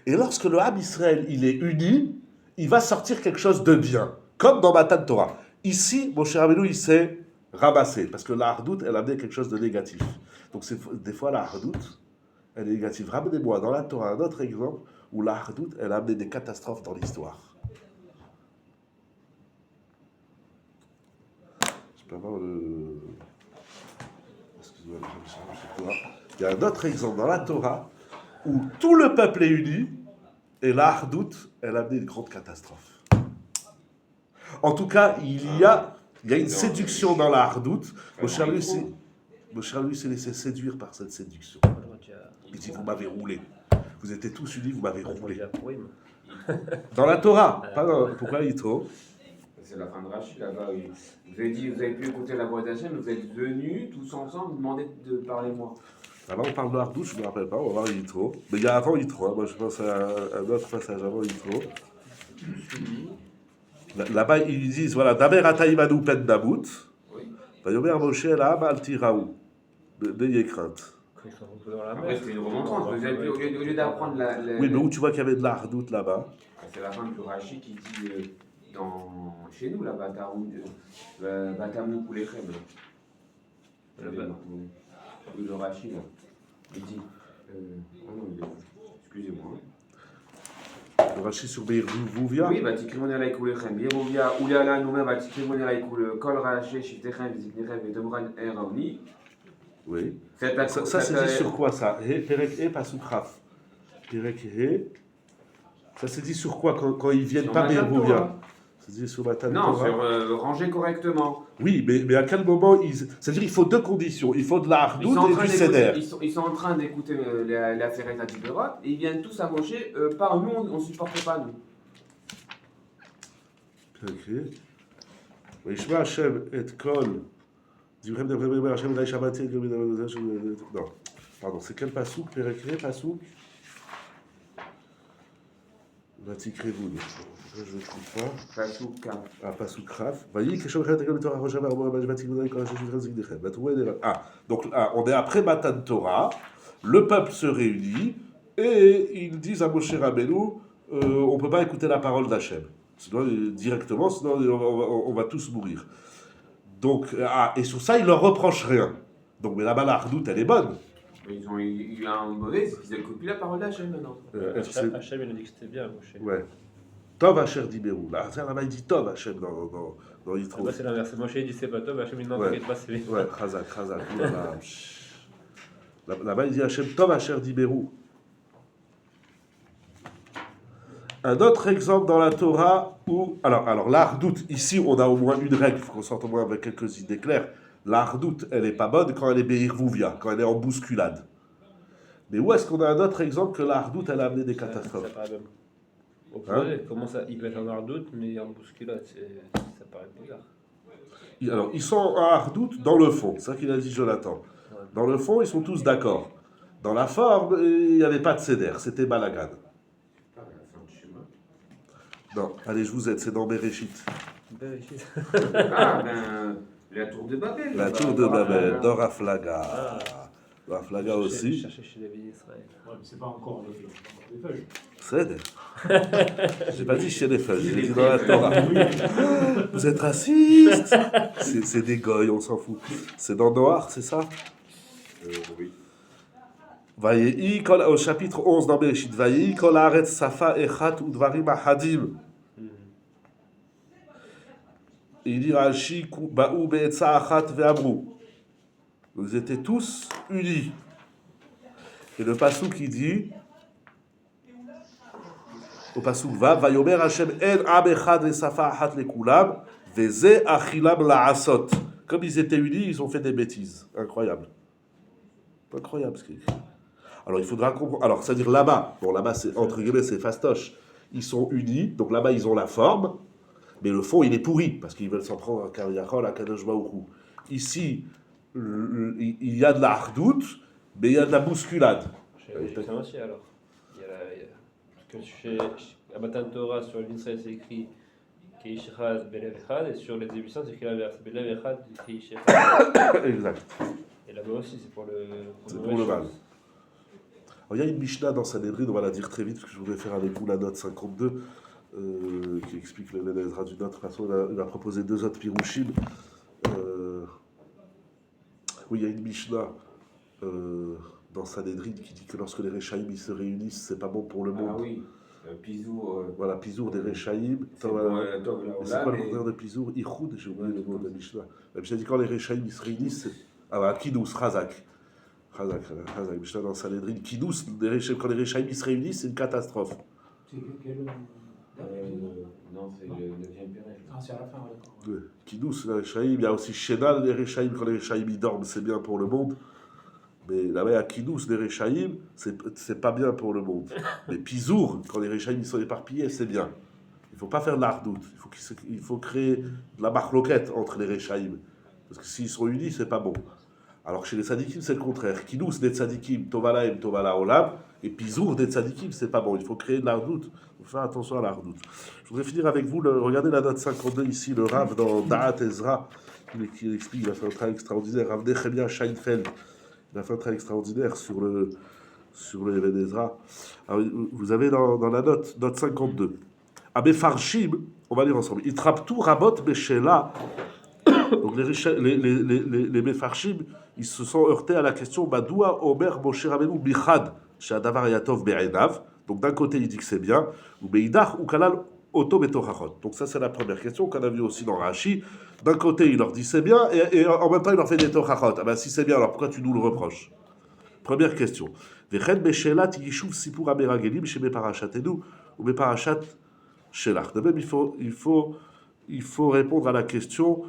Et lorsque le Ham Israël, il est uni, il va sortir quelque chose de bien. Comme dans Matan Torah. Ici, mon cher Rabbeinu, il s'est ramassé. Parce que la hardout, elle a amené quelque chose de négatif. Donc, des fois, la hardout, elle est négative. Ramenez-moi dans la Torah un autre exemple où la hardout, elle a amené des catastrophes dans l'histoire. Je peux avoir le... Excusez-moi, il y a un autre exemple dans la Torah où tout le peuple est uni et la hardout, elle a amené une grande catastrophe. En tout cas, il y a une séduction dans la hardout. Moshe Rabbeinu s'est laissé séduire par cette séduction. Il dit, vous m'avez roulé. Vous étiez tous unis, vous m'avez roulé. Dans la Torah. Pas dans... Pourquoi Yitro? C'est la fin de Rashi là-bas. Oui. Vous avez pu écouter la voix d'Hachem, vous êtes venus tous ensemble demander de parler moi. Là-bas, on parle de Hardouche, je ne me rappelle pas, on va voir Yitro. Mais il y a avant Yitro, hein. Moi je pense à un autre passage avant Yitro. Là-bas, ils disent, voilà, Daber Ataïmadou Pen Dabout, Vayomer Moshe Elam Al Tiraou, n'ayez crainte. Après, c'était une remontrance. Vous avez pu, au lieu d'apprendre Oui, mais où tu vois qu'il y avait de la hardoute là-bas? C'est la fin du Rashi qui dit chez nous, là, Batamou Koulechem. Le Rashi, là. Il dit. Excusez-moi. Le Rashi sur Beir Vuvia? Oui, Batikrimon Elai Koulechem. Yerovia, Ouliala, nous-mêmes, Batikrimon Elai Koule, Kol Rashi, Shiftechem, Ziknerem et Domran Erauni. Oui. Ça c'est dit sur quoi ça? Perek E Pasukraf. Perek He. Ça c'est dit sur quoi quand ils viennent Sur pas Matan Be'erouvia? Torah. C'est dit sur Matan Non, Torah. sur ranger correctement. Oui, mais à quel moment ils. C'est-à-dire il faut deux conditions. Il faut de la Ils sont, en hardout et train du d'écouter- seder. ils sont en train d'écouter la Seret Atiberot et ils viennent tous à Moshe. Pas nous, on ne supporte pas nous. Ok. וישמע השם את כל דבריכם דברי השם אלי שמעתי את non, pardon, c'est quel pasouk, Pérékré, pasouk Vatikrevud. Je ne trouve pas. Pasuk. Ah, pasouk Raf. Voyez, que je me répète comme Torah, Rochava, Vatikrevud, quand je suis Zigdechem. Ah, donc on est après Matan Torah, le peuple se réunit et ils disent à Moshe Rabbeinu, on ne peut pas écouter la parole d'Hachem. Sinon, directement, sinon on va tous mourir. Donc, et sur ça, ils leur reprochent rien. Donc, mais là-bas, la hardout, elle est bonne. Ils ont eu un mauvais, c'est qu'ils n'écoutent plus la parole d'Hachem maintenant. Hachem, il a dit que c'était bien, Moshe. Ouais. Tov Asher Diberou. Là-bas, il dit Tov Hachem dans Yitro. Là-bas, c'est l'inverse. Moshe, il dit c'est pas top, Hachem, il n'en Ouais. t'inquiète pas, c'est bien. Ouais, Chazak. Oulala. Là-bas, il dit Hachem Tov Asher Diberou. Un autre exemple dans la Torah où. Alors la hardout, ici, on a au moins une règle, il faut qu'on sorte au moins avec quelques idées claires. La hardout, elle n'est pas bonne quand elle est be'irvouvia, quand elle est en bousculade. Mais où est-ce qu'on a un autre exemple que la hardout, elle a amené des catastrophes? Ça paraît même opposé. Comment ça, il va être en hardout, mais en bousculade, ça paraît bizarre. Alors, ils sont en hardout dans le fond, c'est ça qu'il a dit Jonathan. Dans le fond, ils sont tous d'accord. Dans la forme, il n'y avait pas de céder, c'était balagan. Ah, la fin du chemin. Non, allez, je vous aide, c'est dans Bereshit. Ah, ben, la tour de Babel. La tour de Babel, dans Raflaga. Raflaga aussi. Chercher chez les pays d'Israël. Ouais, mais c'est pas encore des feuilles. Céder. J'ai pas dit chez les feuilles, j'ai dit dans la Torah. Vous êtes raciste. C'est des goy, on s'en fout. C'est dans Noir, c'est ça? Oui. Vayehi, au chapitre 11 dans Bereshit, Vayehi kol haaretz safa echat udvarim ahadim. Il dit Rashi ba'u be'etza achat ve'amru. Ils étaient tous unis. Et le passouk qui dit, au passouk Vav, Vayomer Hashem en am echad ve'safa achat lekulam ve'ze achilam la'asot. Comme ils étaient unis, ils ont fait des bêtises. Incroyable. Incroyable ce qu'il dit. Alors il faudra comprendre. Alors c'est-à-dire là-bas, bon là-bas c'est entre guillemets c'est fastoche. Ils sont unis, donc là-bas ils ont la forme, mais le fond il est pourri parce qu'ils veulent s'en prendre à Kariachol, à Kadosh Baruch Hu. Ici il y a de la hardout, mais il y a de la bousculade. Chez l'Égyptien aussi, alors. Parce que chez Matan Torah, sur l'Israël, c'est écrit Keish Echad, Belev Echad, et sur les Égyptiens, c'est écrit l'inverse. Belev Echad, Keish Echad. Exact. Et là-bas aussi, c'est pour le C'est pour le mal. Alors, il y a une Mishnah dans Sanhedrin, on va la dire très vite, parce que je voudrais faire avec vous la note 52, qui explique le Ezra d'une autre façon. Il a proposé deux autres pirouchim. Oui, il y a une Mishnah dans Sanhedrin qui dit que lorsque les Réchaïm ils se réunissent, c'est pas bon pour le monde. Ah oui, Pizour. Voilà, Pizour des Réchaïm. C'est pour C'est quoi le contraire de Pizour? Ichoud, j'ai oublié le mot de la Mishnah. La Mishnah dit quand les Réchaïm ils se réunissent, ah bah, Kidous, Razak. Mishnah dans Sanhedrin. Kidous, quand les Réchaïm ils se réunissent, c'est une catastrophe. C'est quel. Non, c'est le 9e Pérez. Ah, c'est à la fin, d'accord. Kidous, les Réchaïm. Il y a aussi Shénal, les Réchaïm. Quand les Réchaïm ils dorment, c'est bien pour le monde. Mais là-bas, à Kidous, les Réchaïm, c'est pas bien pour le monde. Mais Pizour, quand les Réchaïm ils sont éparpillés, c'est bien. Il ne faut pas faire de l'ardout. Il faut créer de la marloquette entre les Réchaïm. Parce que s'ils sont unis, c'est pas bon. Alors chez les tzadikim, c'est le contraire. Kidous des tzadikim, Tovalaim, Tovala Olam. Et Pizour des tzadikim, c'est pas bon. Il faut créer de l'ardout. Il faut faire attention à l'ardout. Je voudrais finir avec vous. Regardez la note 52 ici, le Rav dans Da'at Ezra. Qui explique, il a fait un travail extraordinaire. Rav Nechemia Scheinfeld. Il a fait un travail extraordinaire sur le Even Ezra. Alors, vous avez dans la note 52. Abe Farshim, on va lire ensemble. Itraptu Rabot Beshela. Donc les Mefarshim, ils se sont heurtés à la question Badoua Omer Moshe Rabbeinu Bichad Shadavar Yatov Be'enav. Donc d'un côté il dit que c'est bien, ou Beidach ou Kalal Oto Betochachot. Donc ça c'est la première question qu'on a vu aussi dans Rashi. D'un côté il leur dit c'est bien et en même temps il leur fait des Tochachot. Ah ben si c'est bien alors pourquoi tu nous le reproches? Première question. וכן בשאלת יישוב סיפור המרגלים שבפרשתנו ובפרשת שלח. De même, il faut répondre à la question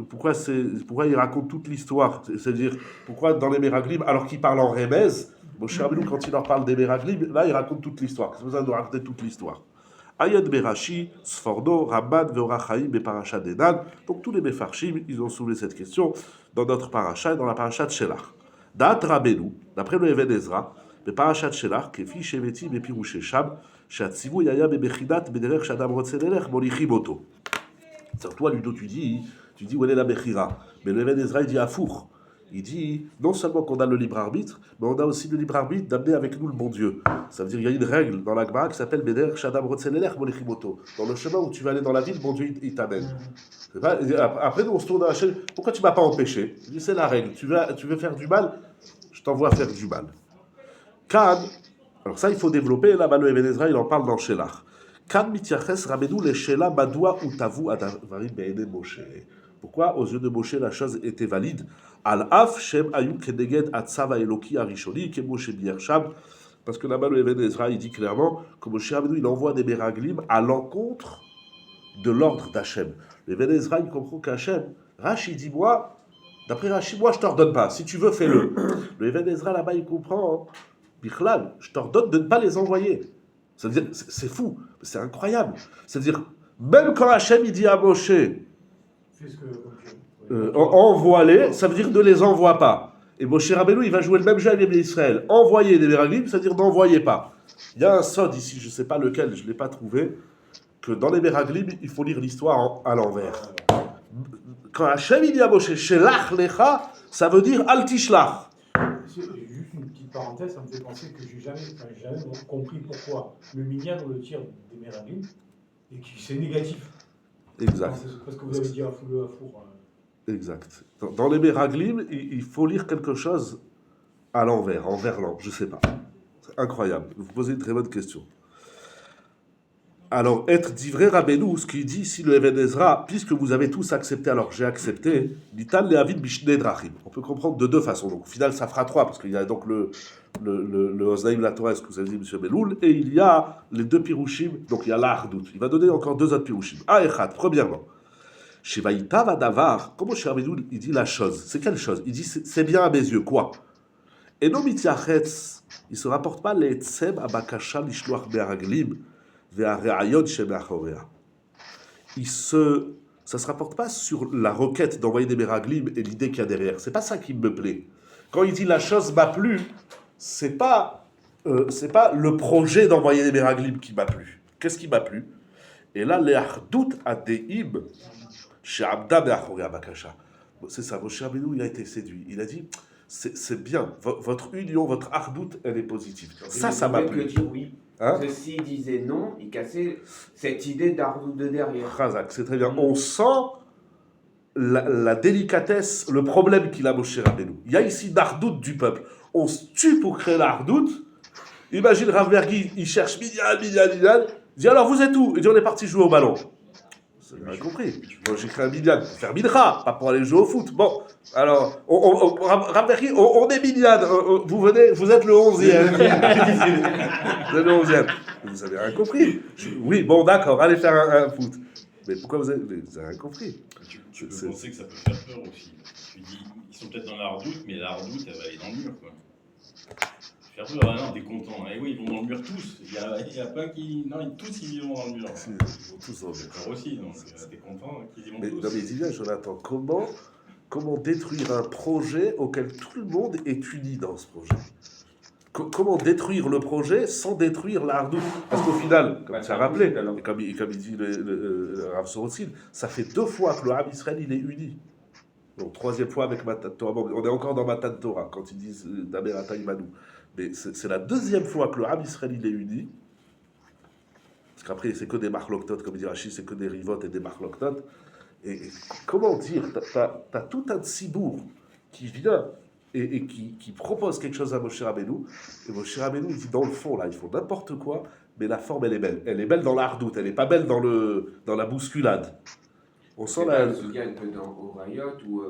pourquoi il raconte toute l'histoire. C'est-à-dire, pourquoi dans les Meraglim, alors qu'il parle en Remez, Moshe Rabbeinu, quand il leur parle des Meraglim, là, il raconte toute l'histoire. C'est besoin de raconter toute l'histoire. Ayad Berashi, Sforno, Ramban, Veorachaim et Parashat Dedan. Donc tous les Mefarshim, ils ont soulevé cette question dans notre parasha et dans la parasha de Shelach. Da'at Rabbeinu, d'après le Even Ezra, le parasha de Shelach, Kefi Sheveti Bepirouché Sham, Shatzivu Yaya Bebechidat Bederech Shadam Rotzelelech Molichim Oto. C'est toi, Ludo, tu dis où est la Bechira. Mais le Even Ezra, il dit Afour. Il dit, non seulement qu'on a le libre arbitre, mais on a aussi le libre arbitre d'amener avec nous le bon Dieu. Ça veut dire qu'il y a une règle dans la Gemara qui s'appelle Beder Shadam Rotzelelech Molichimoto. Dans le chemin où tu vas aller dans la ville, bon Dieu, il t'amène. Après, nous, on se tourne à la chaîne. Pourquoi tu ne m'as pas empêché? Il dit, c'est la règle. Tu veux faire du mal, je t'envoie faire du mal. Kan, alors ça, il faut développer. Là-bas, le Even Ezra, il en parle dans Shelach. Kan mityaches rabenu le shela madua utavu adavarim be'ene Moshe. Pourquoi, aux yeux de Moshe, la chose était valide? Al-Af Shem Ayou Keneged Atzava Eloki Arishoni, que Moshe Biersham, parce que là-bas, le Even Ezra, il dit clairement que Moshe Rabbeinu, il envoie des Meraglim à l'encontre de l'ordre d'Hachem. Le Even Ezra, il comprend qu'Hachem, Rashi dit, d'après Rashi, moi, je t'ordonne pas. Si tu veux, fais-le. Le Even Ezra, là-bas, il comprend, Bichlal, je t'ordonne de ne pas les envoyer. C'est-à-dire, c'est fou, c'est incroyable. C'est-à-dire, même quand Hachem, il dit à Moshe, Fais ce que envoie-les, ça veut dire ne les envoie pas. Et Moshe Rabbeinu, il va jouer le même jeu avec Israël. Envoyer des Meraglim, c'est-à-dire n'envoyez pas. Il y a un sod ici, je ne sais pas lequel, je ne l'ai pas trouvé, que dans les Meraglim, il faut lire l'histoire à l'envers. Quand Hachem il dit à Moshe, Shelach lecha, ça veut dire al tishlach. Juste une petite parenthèse, ça me fait penser que j'ai jamais compris pourquoi le minyan on le tire des Meraglim et que c'est négatif. Exact. Parce que vous avez dit à four. Exact. Dans les Meraglim, il faut lire quelque chose à l'envers, en verlan, je ne sais pas. C'est incroyable. Vous posez une très bonne question. Alors, être d'ivré Rabbeinu, ce qu'il dit ici, le Even Ezra, puisque vous avez tous accepté, alors j'ai accepté, Nitan Le'avid Bishne Drachim. On peut comprendre de deux façons. Donc, au final, ça fera trois, parce qu'il y a donc le Oznaïm la Torah, ce que vous avez dit, M. Beloul, et il y a les deux Pirushim, donc il y a l'Ardout. Il va donner encore deux autres Pirushim. Echad, premièrement. Shevaïta Vadavar, comment Moshe Rabbeinu, il dit la chose. C'est quelle chose? Il dit, c'est bien à mes yeux. Quoi? Et non mitziachetz, il ne se rapporte pas les tsem abakasha lishloach be'araglim, ça ne se rapporte pas sur la requête d'envoyer des Meraglim et l'idée qu'il y a derrière. C'est pas ça qui me plaît. Quand il dit la chose m'a plu, c'est pas le projet d'envoyer des Meraglim qui m'a plu. Qu'est-ce qui m'a plu? Et là, les Ardout Adeim, chez Abda Be'achoré Abakasha. C'est ça, Moshe Rabbeinu, il a été séduit. Il a dit, c'est bien, votre union, votre Ardout, elle est positive. Ça m'a plu. Oui. Hein? Parce que s'il disait non, il cassait cette idée d'Ardout de derrière. Razak, c'est très bien. On sent la délicatesse, le problème qu'il a Moshe Rabbeinu. Il y a ici l'Ardout du peuple. On se tue pour créer l'Ardout. Imagine Rav Bergi, il cherche Minyan. Il dit alors vous êtes où? Il dit on est parti jouer au ballon. Vous avez rien compris. Moi j'ai créé un Minyan pour faire Mincha, pas pour aller jouer au foot. Bon, alors, Rav Bergi, on est Minyan. Vous venez, vous êtes le 11e. Vous êtes le 11e. Vous avez rien compris. Oui, bon, d'accord, allez faire un foot. Mais pourquoi vous avez rien compris? Tu peux penser que ça peut faire peur aussi. Tu dis, ils sont peut-être dans la redoute, mais la redoute, elle va aller dans le mur, quoi. Faire peur, non, t'es content. Eh oui, ils vont dans le mur tous. Il y a pas qui... Non, tous, ils vont dans le mur. Ils vont tous dans le mur. Peur aussi, donc t'es content qu'ils y vont Mais, tous. non, mais dis bien, Jonathan, comment détruire un projet auquel tout le monde est uni dans ce projet? Comment détruire le projet sans détruire l'Ardout? Parce qu'au final, comme tu as rappelé, et comme il dit le Rav Sorotzin, ça fait 2 fois que le Ham Israël il est uni. Donc 3e fois avec Matan Torah. Bon, on est encore dans Matan Torah quand ils disent Daberata Imanu. Mais c'est la 2e fois que le Ham Israël il est uni. Parce qu'après c'est que des marloktot, comme dit Rachid, c'est que des rivotes et des marloktot. Et comment dire, t'as tout un tsibour qui vient et qui propose quelque chose à Moshe Rabbeinu. Et Moshe Rabbeinu, il dit dans le fond, là, ils font n'importe quoi, mais la forme, elle est belle. Elle est belle dans l'Ardout, elle n'est pas belle dans la bousculade. On sent Je me souviens un peu dans Orayot où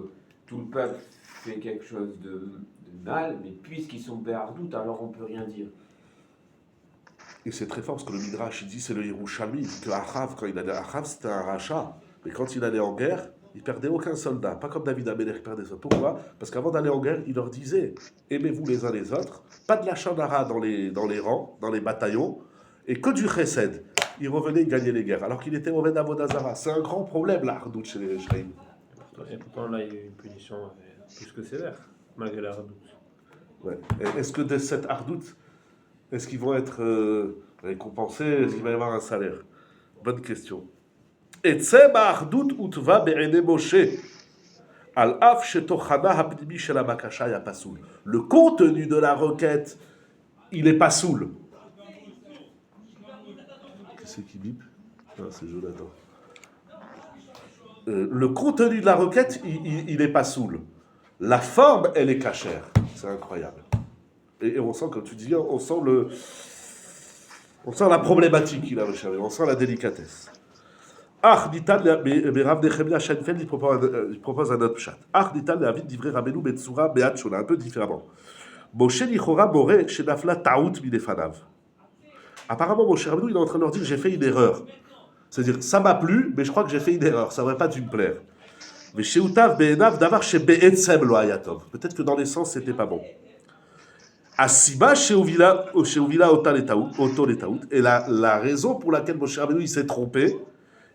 tout le peuple fait quelque chose de mal, mais puisqu'ils sont Béardout, alors on peut rien dire. Et c'est très fort parce que le Midrash, il dit, c'est le Yerushalmi, il dit que Achav, quand il allait à Achav, c'était un rachat. Mais quand il allait en guerre, il perdait aucun soldat. Pas comme David Amelech qui perdait ça. Pourquoi? Parce qu'avant d'aller en guerre, il leur disait, aimez-vous les uns les autres, pas de la chandara dans les rangs, dans les bataillons, et que du chesed. Il revenait, il gagnait les guerres. Alors qu'il était Oved Avodazara. C'est un grand problème, la hardout chez les Shreim. Et pourtant, là, il y a eu une punition plus que sévère, malgré la redoute. Ouais. Et est-ce que de cette hardout, est-ce qu'ils vont être récompensés? Est-ce qu'il va y avoir un salaire? Bonne question. Et tseba hardout utva be'ene Moshe. Al-af shetochana hapnimi shel habakasha ya pasoul. Le contenu de la requête, il est pas soul. Qu'est-ce qui bip? Ah, c'est Jonathan. Le contenu de la requête, il est pas soul. La forme, elle est cachère. C'est incroyable. Et on sent, comme tu dis, on sent la problématique qu'il a recherché, on sent la délicatesse. Mais Rav Nechemia Scheinfeld, il propose un autre pshat. Nitan David divrei Rabbeinu Betsura Beat Shona, un peu différemment. Moshe Lichora Boré Shenafla Taout Midefanav. Apparemment, Moshe Rabbeinu, il est en train de leur dire, j'ai fait une erreur. C'est-à-dire, ça m'a plu, mais je crois que j'ai fait une erreur, ça n'aurait pas dû me plaire. Mais chez Utav Be'enav Davar chez Be'etzem Lo Ayatov. Peut-être que dans l'essence, c'était pas bon. Asiba chez Ovila Oto les Taout. Et la raison pour laquelle Moshe Rabbeinu il s'est trompé,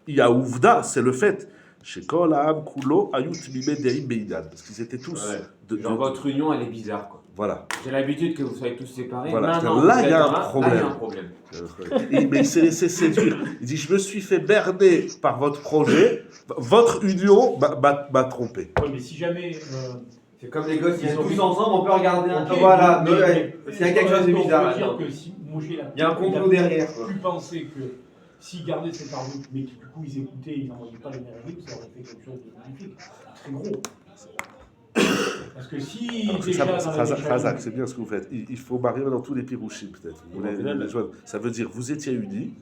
il y a Ouvda, c'est le fait. Chez Kol Ha'am Kulo Ayut Mimé Deim Beidan. Parce qu'ils étaient tous. Ouais. Genre, votre union, elle est bizarre, quoi. Voilà. J'ai l'habitude que vous soyez tous séparés. Voilà. Maintenant, Là, vous il y a êtes un là, problème. Là, il y a un problème. Mais il s'est laissé séduire. Il dit, je me suis fait berner par votre projet, votre union m'a trompé. Ouais, mais si jamais. C'est comme les gosses, ils Ils sont ont tous vu- ensemble, on peut regarder un peu. Ok, Voilà, mais- Noël. mais- S'il y a quelque chose de on peut bizarre dire là-dedans. que si Moshe, Il y a un complot derrière, quoi. pu penser que s'ils gardaient cette arme, mais qui du coup ils écoutaient, ils n'envoyaient pas les Mérénimes, ça aurait fait quelque chose de magnifique. Très gros. Parce que si déjà dans la Razak, c'est bien ce que vous faites. Il faut marier dans tous les pirouchis, peut-être. Vous voulez les joindre. Ça veut dire, vous étiez unis,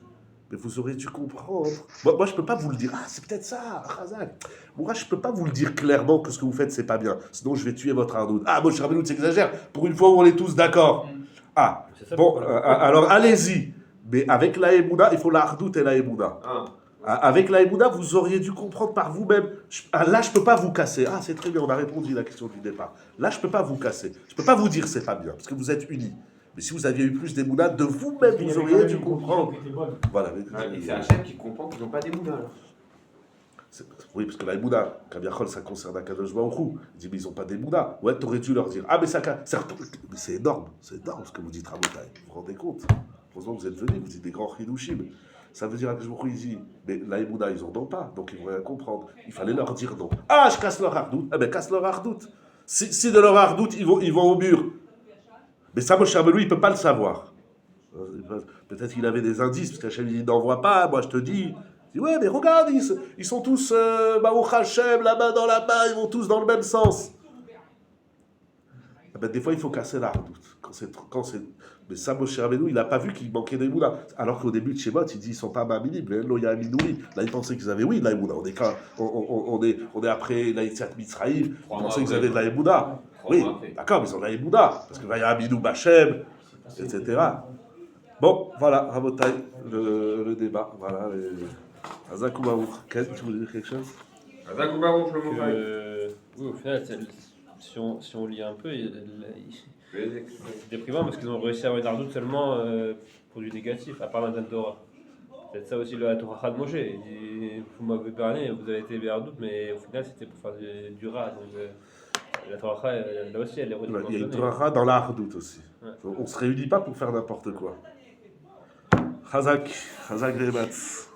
mais vous auriez dû comprendre. Moi je ne peux pas vous le dire. Ah, c'est peut-être ça, Razak. Moi, je ne peux pas vous le dire clairement que ce que vous faites, c'est pas bien. Sinon, je vais tuer votre ardoute. Ah, Moshe Rabbeinu, tu exagères. Pour une fois où on est tous d'accord. Ah, Ça, bon, alors allez-y. Mais avec la Emouna, il faut la hardoute et la Emouna. Avec la Emouna, vous auriez dû comprendre par vous-même. Là, je ne peux pas vous casser. Ah, c'est très bien, on a répondu à la question du départ. Là, je ne peux pas vous casser. Je ne peux pas vous dire c'est pas bien, parce que vous êtes unis. Mais si vous aviez eu plus d'Emouna, de vous-même, vous auriez dû comprendre. Voilà. Et c'est Hachem qui comprend qu'ils n'ont pas des moulins, alors. Oui, parce que la Emouna, Kaviachol, ça concerne Akadosh Baruch Hu. Il dit, mais ils n'ont pas d'Emouna. Ouais, t'aurais dû leur dire. Ah, mais mais c'est énorme ce que vous dites, Rabotai. Vous vous rendez compte? Heureusement que vous êtes venus, vous dites des grands Hidushim. Ça veut dire à Akadosh Baruch Hu, il dit, mais la Emouna, ils n'en ont pas, donc ils vont rien comprendre. Il fallait leur dire non. Ah, je casse leur hardoute. Ah, ben casse leur hardoute. Si de leur hardoute, ils vont au mur. Mais ça, Moshe Rabbeinu, il ne peut pas le savoir. Peut-être qu'il avait des indices, parce qu'Hachem, il n'envoie pas, moi je te dis. Il dit, ouais, mais regarde, ils sont tous, Baruch Hashem, la main dans la main, ils vont tous dans le même sens. Ah ben, des fois, il faut casser la hardoute. Mais ça, Moshe Rabbeinu, il n'a pas vu qu'il manquait d'Emouna. Alors qu'au début de Shemot, il dit, ils ne sont pas Maminim, Loya Aminoui. Là, ils pensaient qu'ils avaient, oui, de la Emouna. On est après l'Aïtiat Mitzraïm, ils pensaient qu'ils avaient de la Emouna. Oui, d'accord, mais ils ont de la Emouna. Parce que Vaya Aminou Bachem, etc. Bon, voilà, Rabotai, le débat. Voilà. Hazak ou Baruch. Ken, tu voulais dire quelque chose? Hazak ou Baruch, le mot Oui, au final, si on lit un peu, c'est déprimant parce qu'ils ont réussi à avoir une ardoute seulement pour du négatif, à part la Torah. C'est peut-être ça aussi la Torah de Moshe. Il dit, vous m'avez parlé, vous avez été ardoute, mais au final, c'était pour faire du ras. Donc, la Torah, là aussi, elle est redimensionnée. Il y a une Torah dans la hardoute aussi. Ouais. On ne se réunit pas pour faire n'importe quoi. Hazak Rebatz.